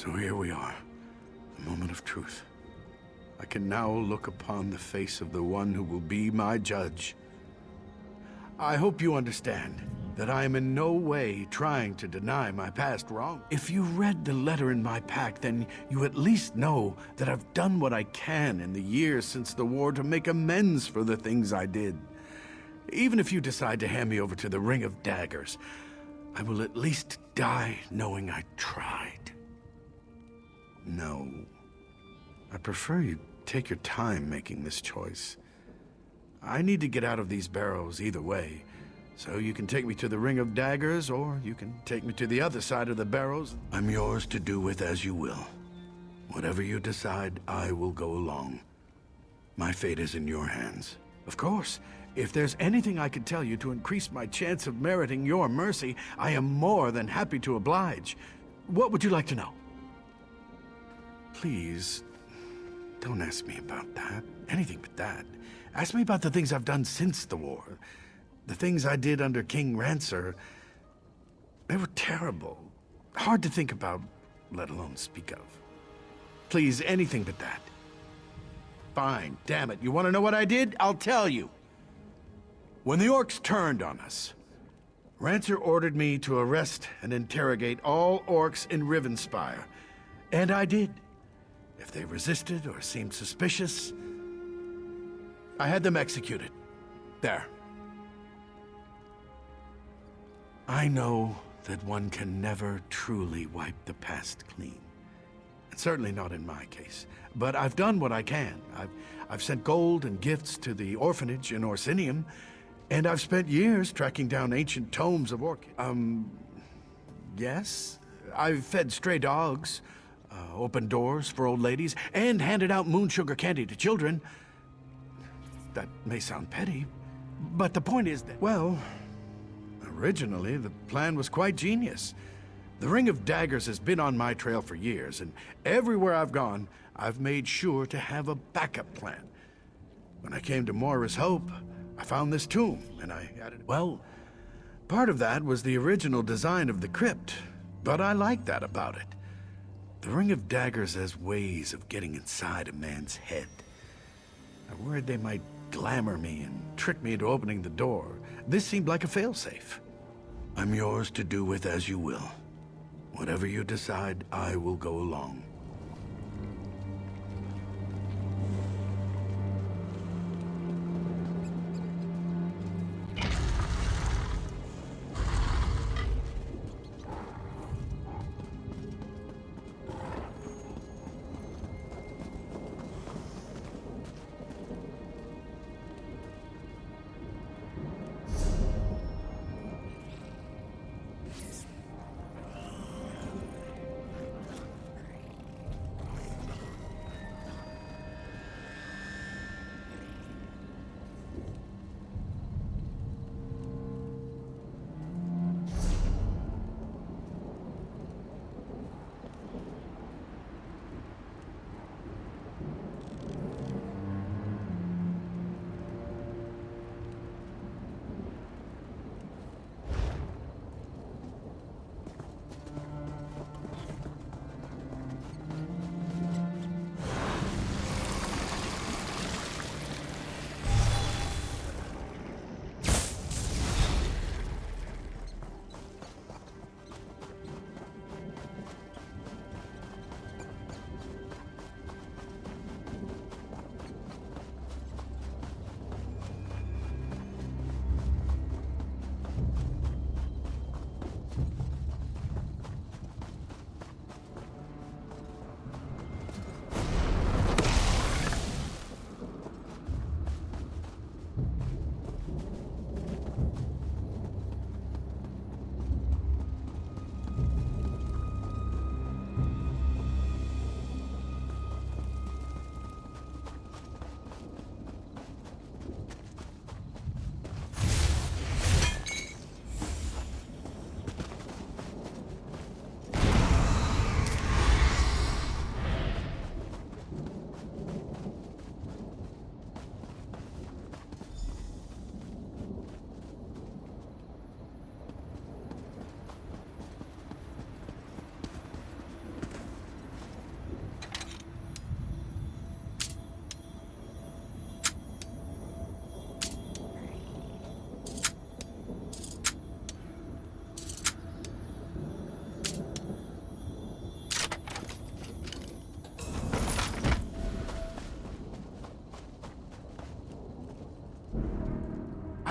So here we are, the moment of truth. I can now look upon the face of the one who will be my judge. I hope you understand that I am in no way trying to deny my past wrong. If you read the letter in my pack, then you at least know that I've done what I can in the years since the war to make amends for the things I did. Even if you decide to hand me over to the Ring of Daggers, I will at least die knowing I tried. No. I prefer you take your time making this choice. I need to get out of these barrows either way, so you can take me to the Ring of Daggers, or you can take me to the other side of the barrows. I'm yours to do with as you will. Whatever you decide, I will go along. My fate is in your hands. Of course, if there's anything I could tell you to increase my chance of meriting your mercy, I am more than happy to oblige. What would you like to know? Please, don't ask me about that. Anything but that. Ask me about the things I've done since the war. The things I did under King Rancer. They were terrible. Hard to think about, let alone speak of. Please, anything but that. Fine, damn it. You want to know what I did? I'll tell you. When the orcs turned on us, Rancer ordered me to arrest and interrogate all orcs in Rivenspire. And I did. If they resisted or seemed suspicious, I had them executed. There. I know that one can never truly wipe the past clean. And certainly not in my case. But I've done what I can. I've sent gold and gifts to the orphanage in Orsinium, and I've spent years tracking down ancient tomes of yes? I've fed stray dogs, opened doors for old ladies, and handed out moon sugar candy to children. That may sound petty, but the point is that, well, originally the plan was quite genius. The Ring of Daggers has been on my trail for years, and everywhere I've gone, I've made sure to have a backup plan. When I came to Moira's Hope, I found this tomb, and I added, well, part of that was the original design of the crypt, but I like that about it. The Ring of Daggers has ways of getting inside a man's head. I worried they might glamour me and trick me into opening the door. This seemed like a failsafe. I'm yours to do with as you will. Whatever you decide, I will go along.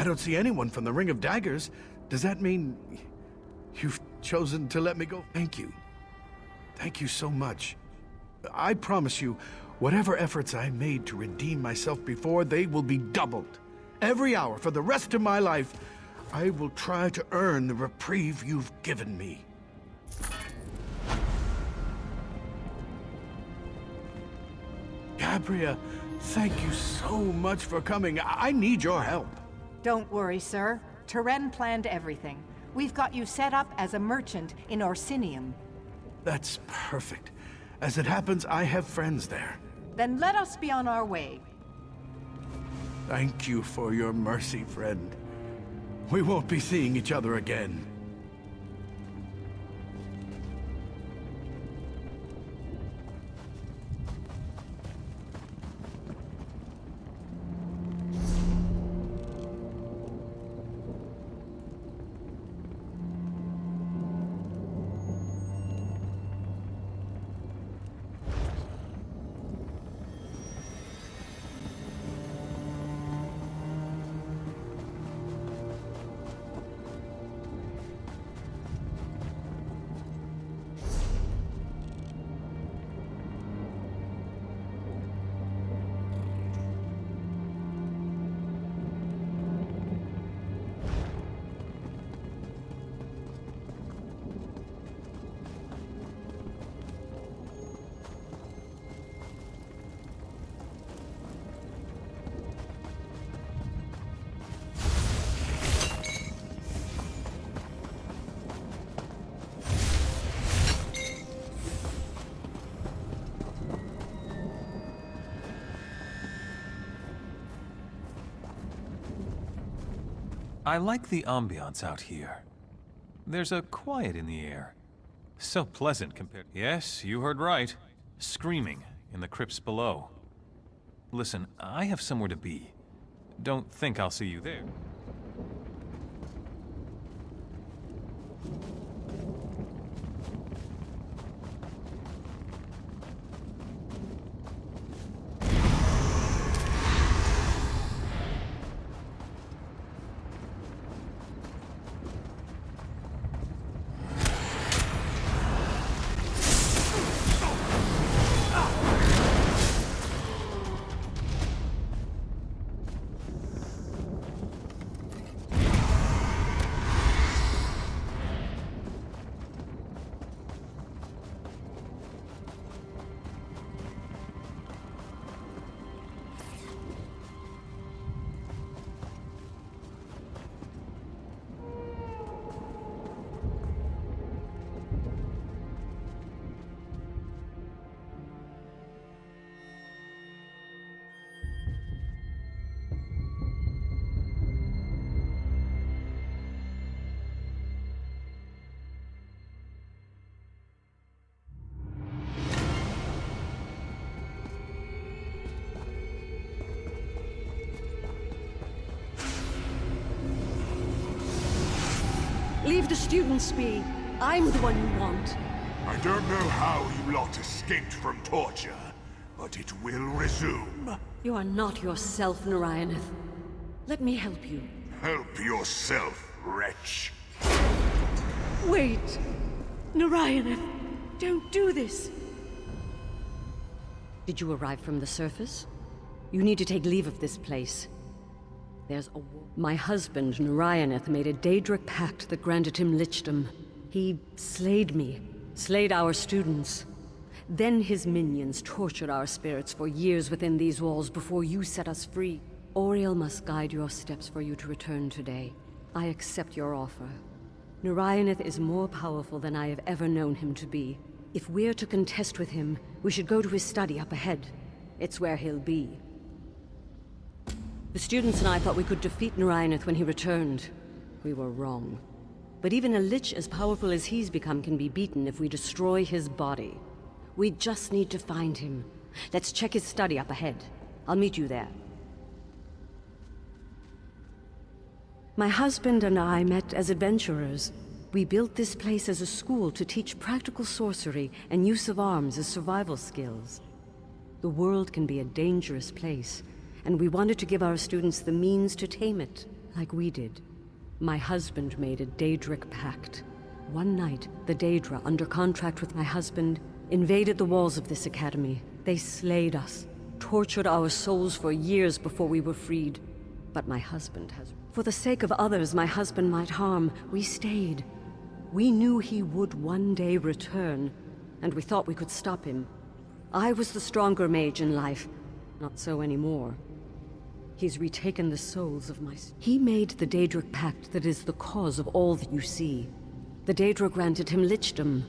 don't see anyone from the Ring of Daggers. Does that mean you've chosen to let me go? Thank you. Thank you so much. I promise you, whatever efforts I made to redeem myself before, they will be doubled. Every hour for the rest of my life, I will try to earn the reprieve you've given me. Gabrielle, thank you so much for coming. I need your help. Don't worry, sir. Teren planned everything. We've got you set up as a merchant in Orsinium. That's perfect. As it happens, I have friends there. Then let us be on our way. Thank you for your mercy, friend. We won't be seeing each other again. I like the ambiance out here. There's a quiet in the air. So pleasant compared... Yes, you heard right. Screaming in the crypts below. Listen, I have somewhere to be. Don't think I'll see you there. Leave the students be. I'm the one you want. I don't know how you lot escaped from torture, but it will resume. You are not yourself, Narayanth. Let me help you. Help yourself, wretch. Wait! Narayanth, don't do this! Did you arrive from the surface? You need to take leave of this place. There's a war. My husband, Narayanth, made a Daedric pact that granted him lichdom. He slayed me, slayed our students. Then his minions tortured our spirits for years within these walls before you set us free. Oriel must guide your steps for you to return today. I accept your offer. Narayanth is more powerful than I have ever known him to be. If we're to contest with him, we should go to his study up ahead. It's where he'll be. The students and I thought we could defeat Narayanth when he returned. We were wrong. But even a lich as powerful as he's become can be beaten if we destroy his body. We just need to find him. Let's check his study up ahead. I'll meet you there. My husband and I met as adventurers. We built this place as a school to teach practical sorcery and use of arms as survival skills. The world can be a dangerous place, and we wanted to give our students the means to tame it. like we did. My husband made a Daedric pact. One night, the Daedra, under contract with my husband, invaded the walls of this academy. They slayed us, tortured our souls for years before we were freed. But my husband has... For the sake of others my husband might harm, we stayed. We knew he would one day return, and we thought we could stop him. I was the stronger mage in life, not so anymore. He's retaken the souls of my... He made the Daedric pact that is the cause of all that you see. The Daedra granted him lichdom.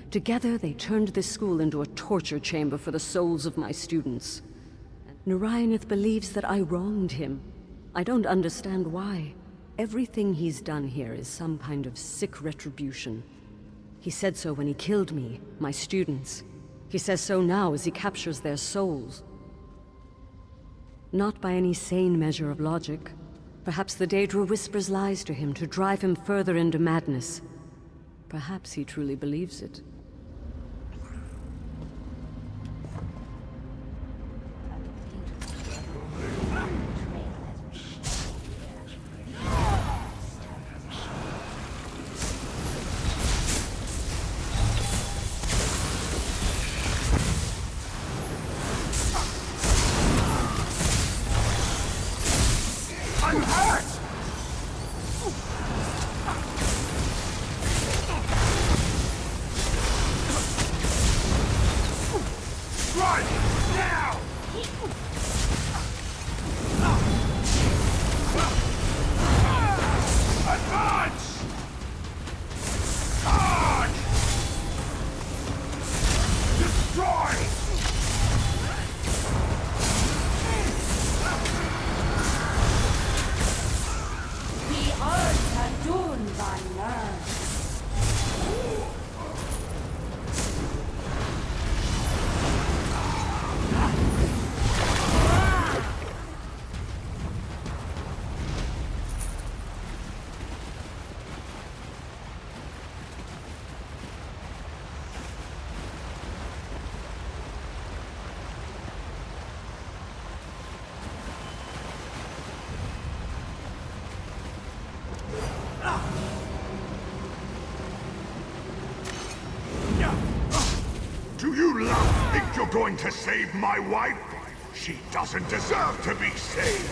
Together they turned this school into a torture chamber for the souls of my students. Narayanth believes that I wronged him. I don't understand why. Everything he's done here is some kind of sick retribution. He said so when he killed me, my students. He says so now as he captures their souls. Not by any sane measure of logic. Perhaps the Daedra whispers lies to him to drive him further into madness. Perhaps he truly believes it. Do you love think you're going to save my wife? She doesn't deserve to be saved.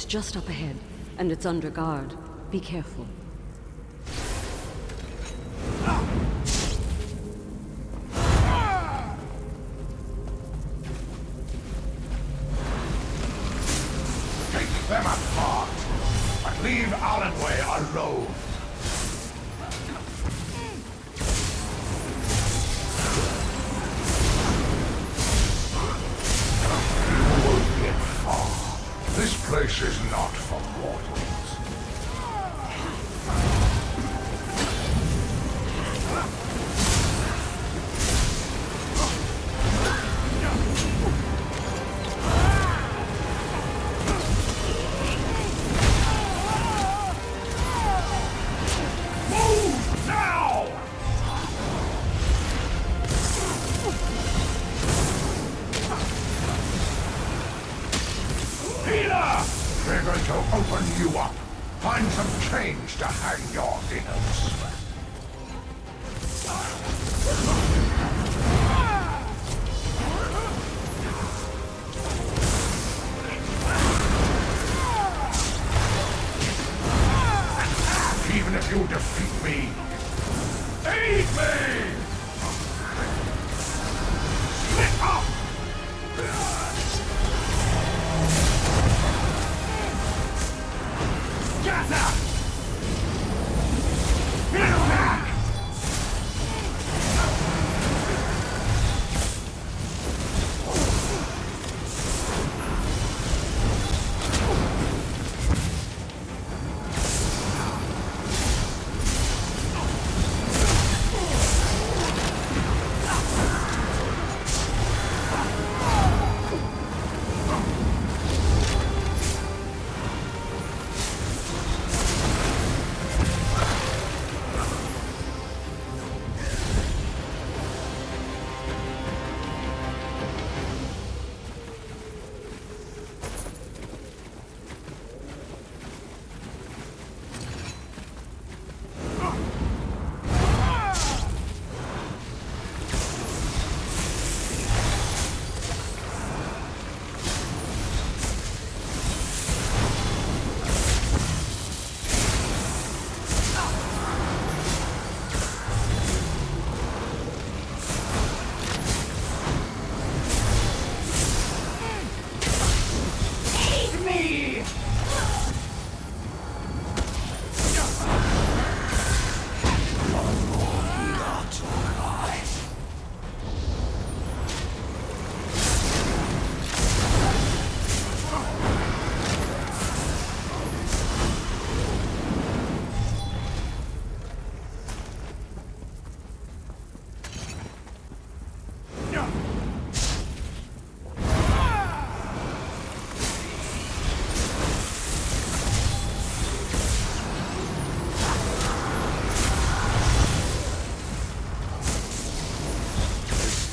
Just up ahead, and it's under guard. Be careful. Take them apart, but leave Alanway alone. You won't get far. This place is not for mortals. Move now! Healer! We're going to open you up. Find some change to hang your innards. Even if you defeat me, aid me! Split up!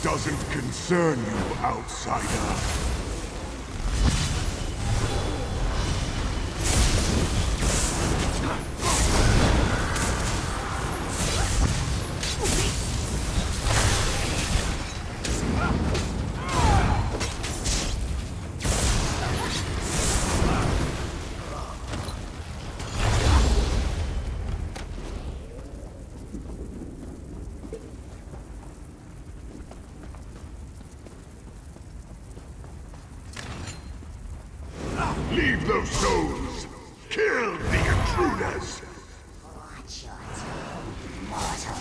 Doesn't concern you, outsider. Leave those souls! Kill the intruders! Watch your tongue, mortal.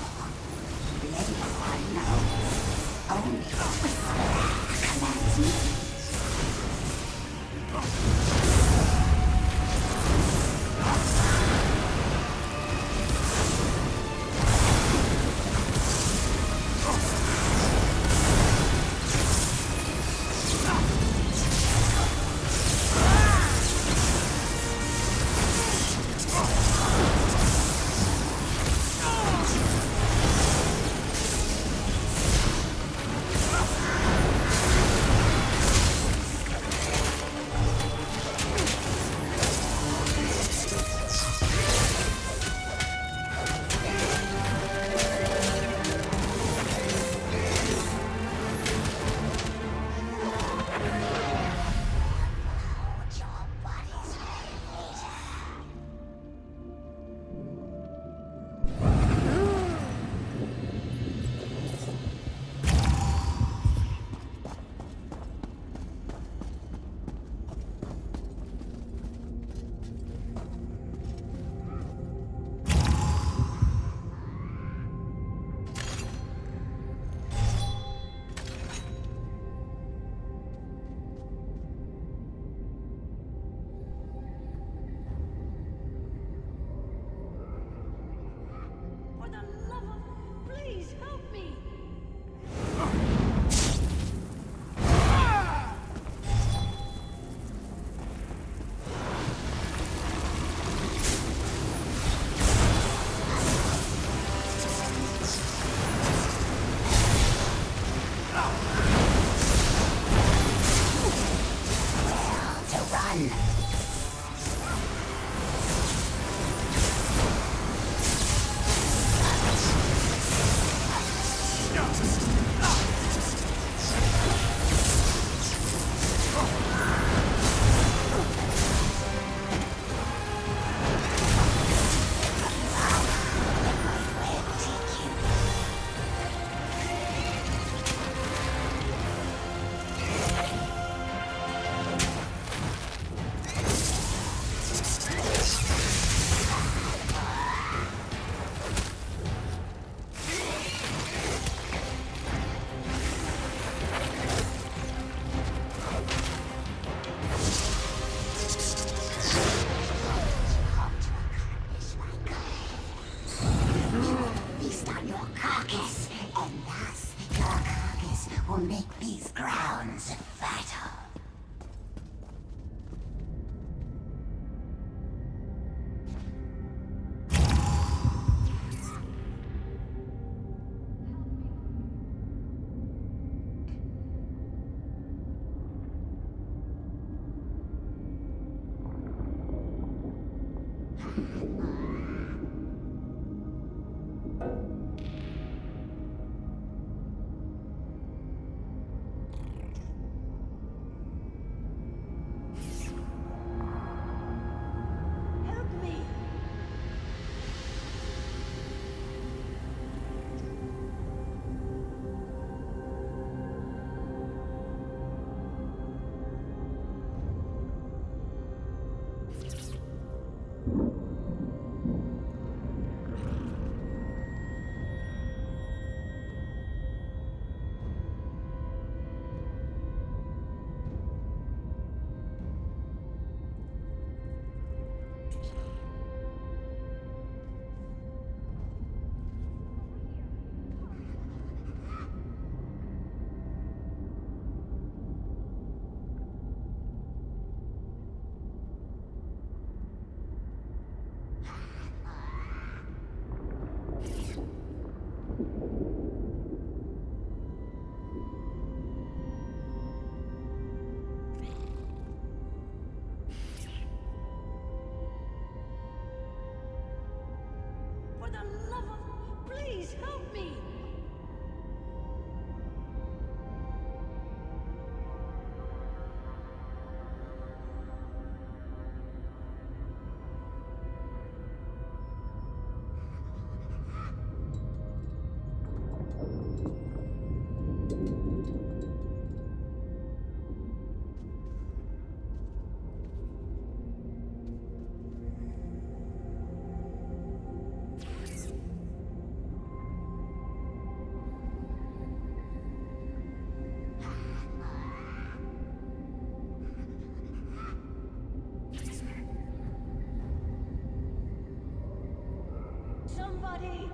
Bloody one knows. Only a whisperer commands me. For the love of... Please help me! Somebody!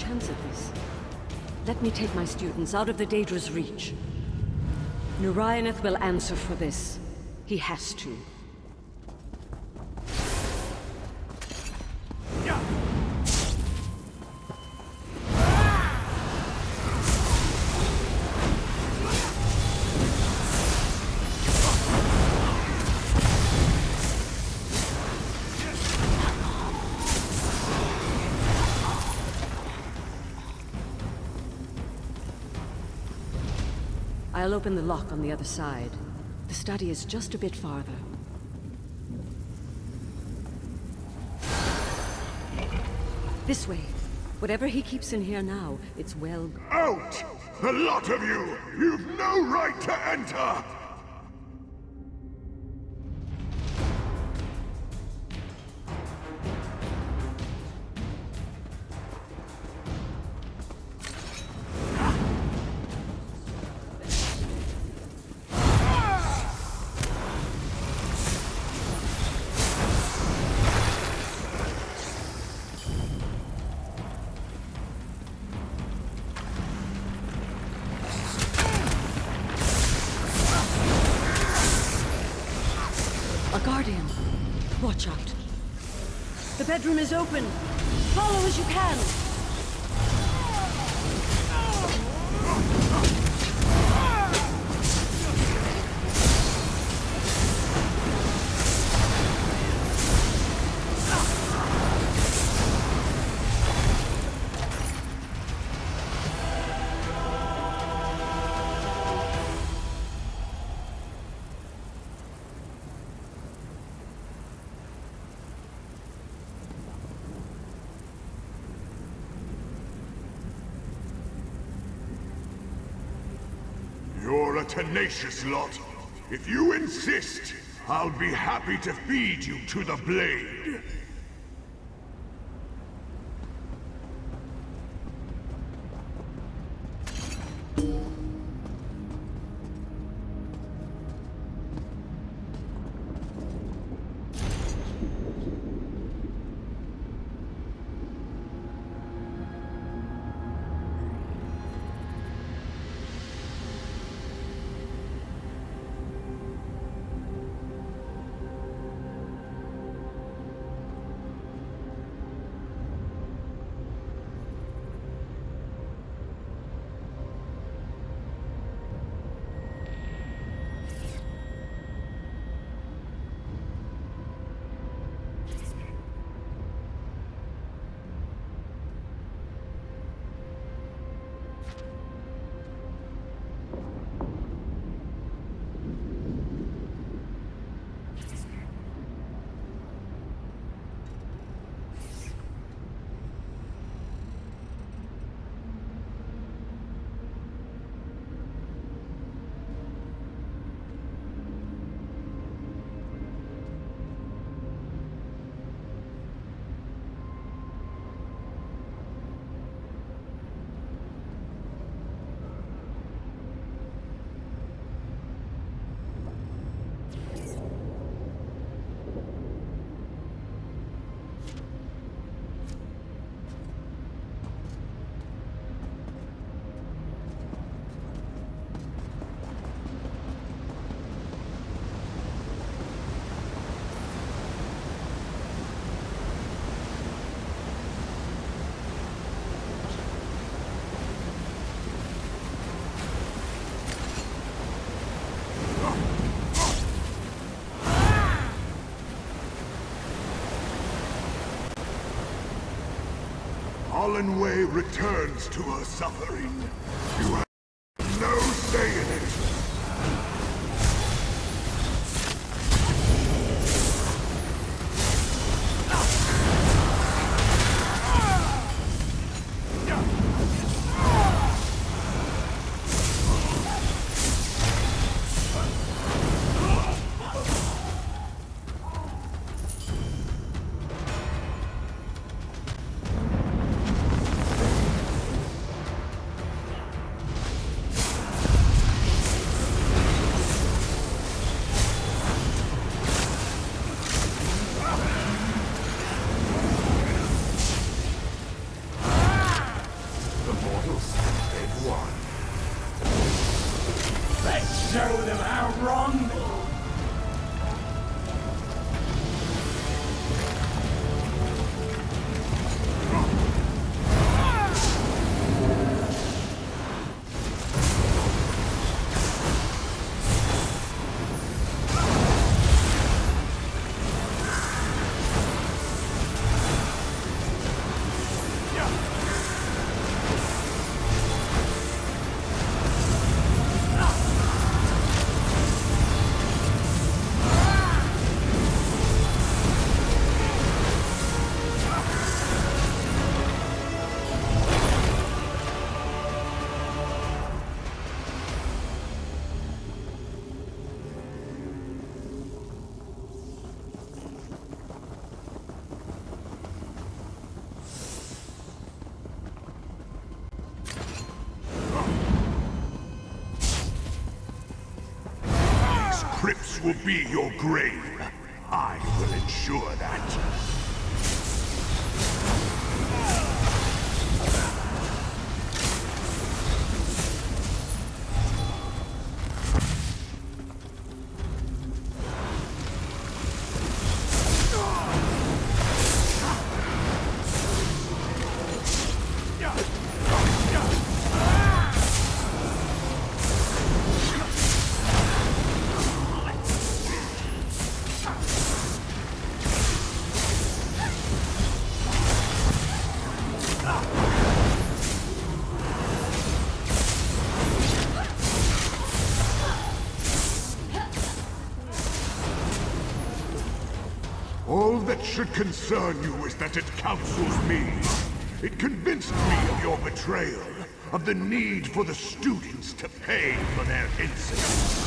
chance at this. Let me take my students out of the Daedra's reach. Narayaneth will answer for this. He has to. I'll open the lock on the other side. The study is just a bit farther. This way. Whatever he keeps in here now, it's well... Out! The lot of you! You've no right to enter! A guardian. Watch out. The bedroom is open. Follow as you can. You're a tenacious lot. If you insist, I'll be happy to feed you to the blade. Fallen Way returns to her suffering. You have no say in it. show them how wrong they are. Crypts will be your grave. I will ensure that. All that should concern you is that it counsels me. It convinced me of your betrayal, of the need for the students to pay for their insolence.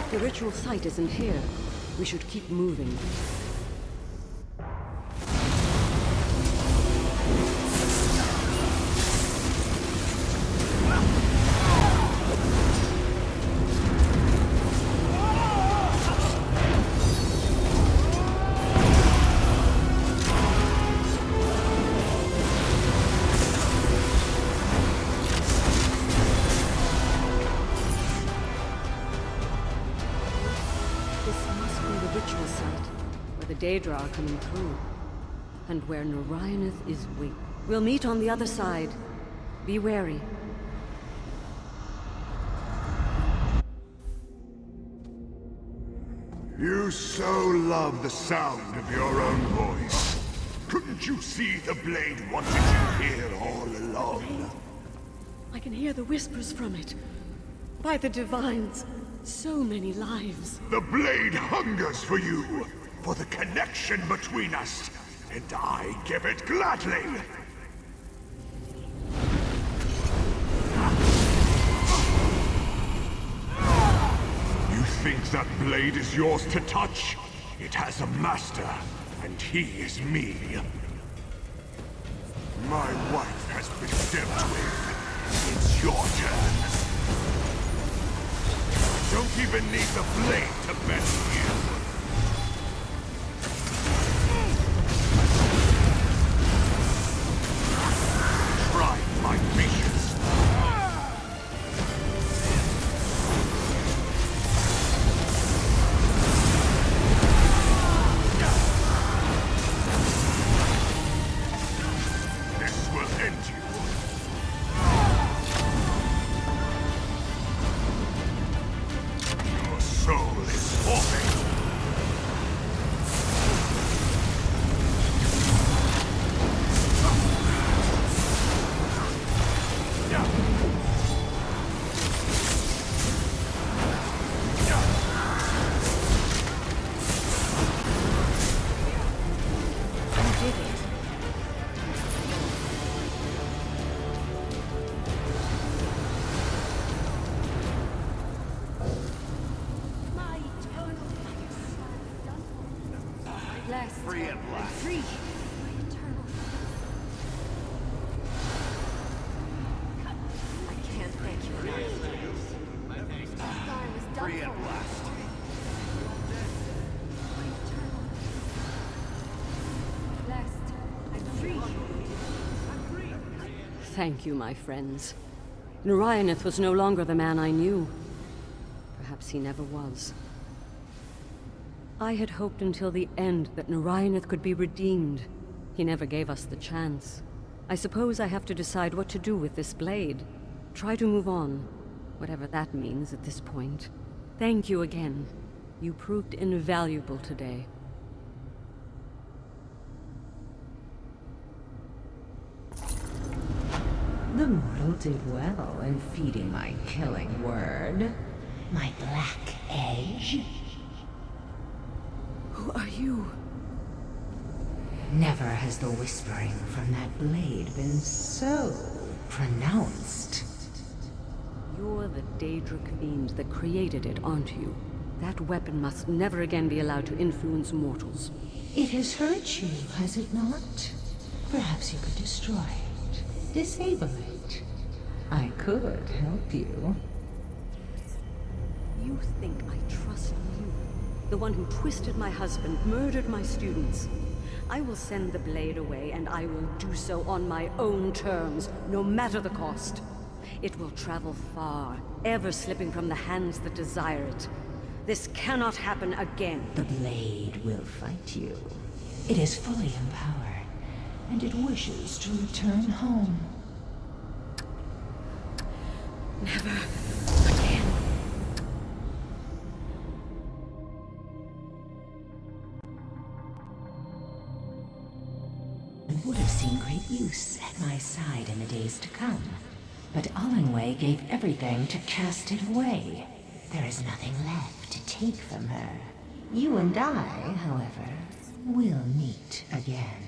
The ritual site isn't here. We should keep moving. Daedra are coming through, and where Narayaneth is weak. We'll meet on the other side. Be wary. You so love the sound of your own voice. Couldn't you see the blade wanted you here all along? I can hear the whispers from it. By the divines, so many lives. The blade hungers for you, for the connection between us, and I give it gladly. You think that blade is yours to touch? It has a master, and he is me. My wife has been dealt with. It's your turn. I don't even need the blade to bend you. Try my patience. This will end you. Your soul is forming. Thank you, my friends. Narayanth was no longer the man I knew. Perhaps he never was. I had hoped until the end that Narayanth could be redeemed. He never gave us the chance. I suppose I have to decide what to do with this blade. Try to move on, whatever that means at this point. Thank you again. You proved invaluable today. The mortal did well in feeding my killing word. My black edge. Who are you? Never has the whispering from that blade been so pronounced. You're the Daedric fiend that created it, aren't you? That weapon must never again be allowed to influence mortals. It has hurt you, has it not? Perhaps you could destroy it. Disable it. I could help you. You think I trust you? The one who twisted my husband, murdered my students. I will send the blade away, and I will do so on my own terms, no matter the cost. It will travel far, ever slipping from the hands that desire it. This cannot happen again. The blade will fight you. It is fully empowered, and it wishes to return home. Never again. I would have seen great use at my side in the days to come. But Allenway gave everything to cast it away. There is nothing left to take from her. You and I, however, will meet again.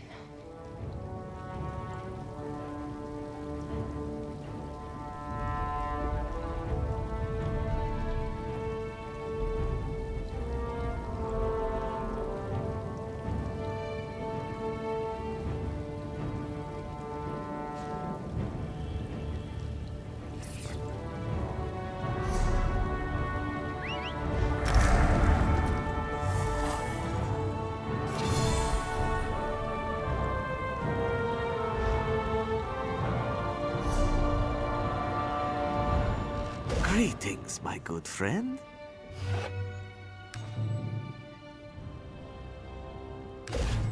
Greetings, my good friend.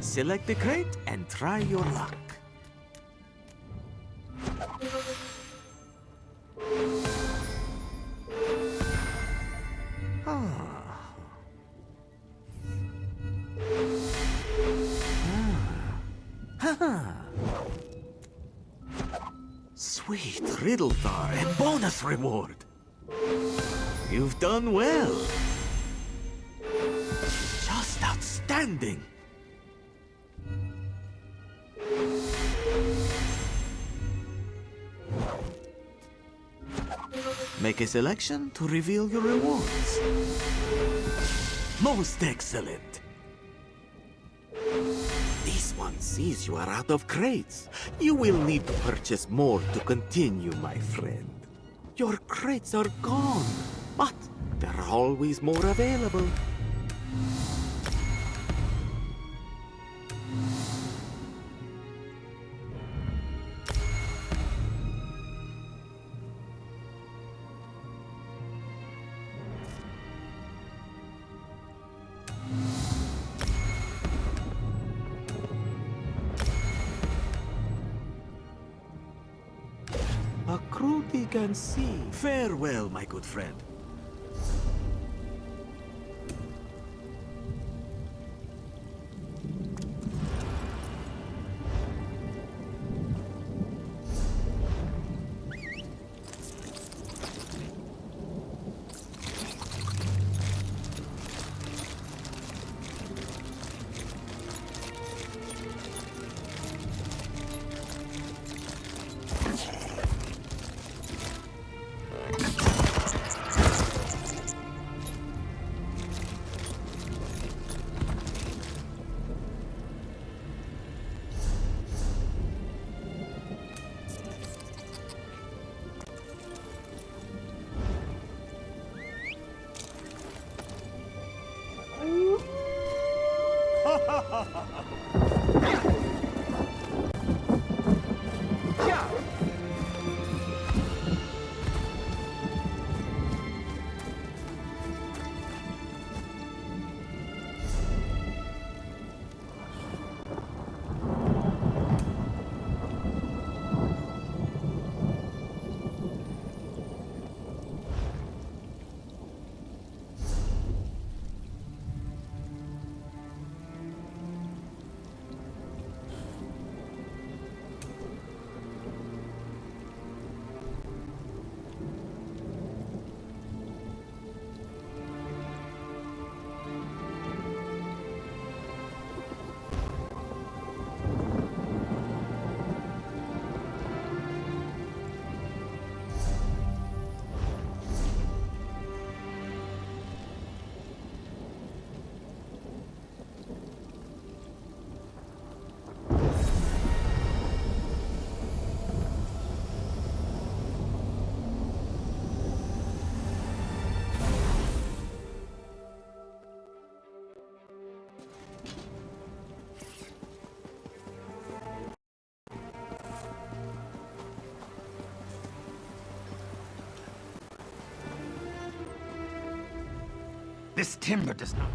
Select the crate and try your luck. Sweet riddle bar and bonus reward. You've done well. Just outstanding. Make a selection to reveal your rewards. Most excellent. This one sees you are out of crates. You will need to purchase more to continue, my friend. Your crates are gone, but there are always more available. A Kruti can see. Farewell, my good friend. This timber does not...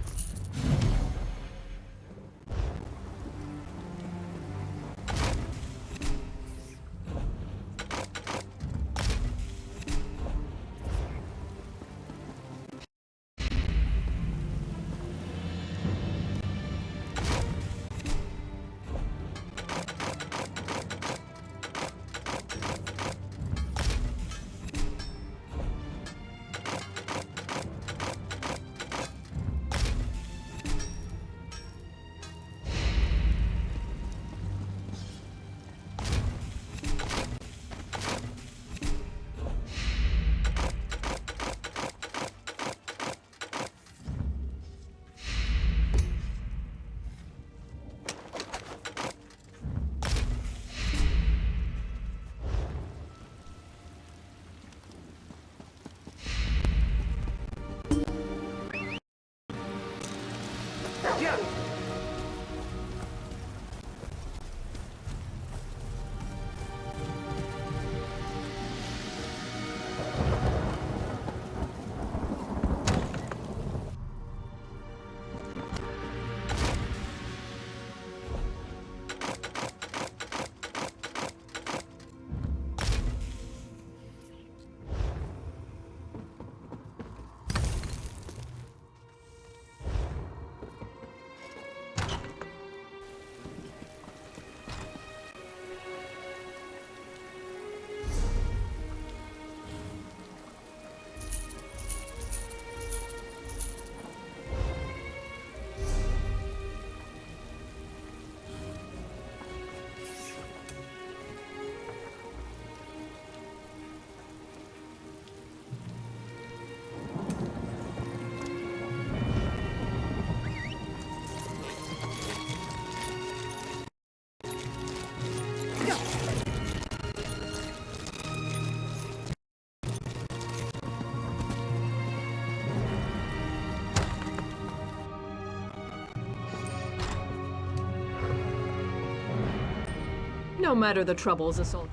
No matter the troubles, a soldier.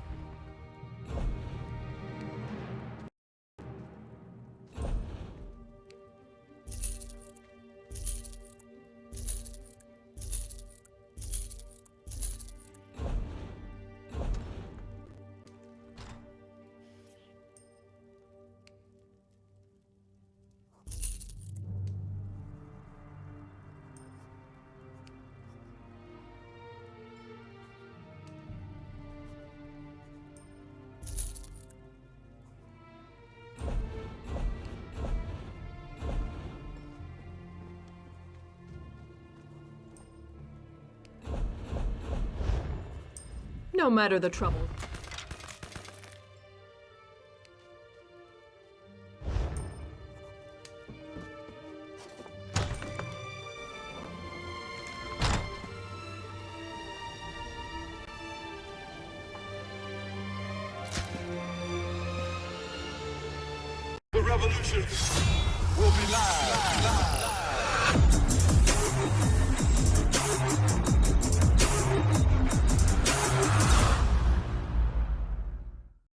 No matter the trouble. The revolution will be live.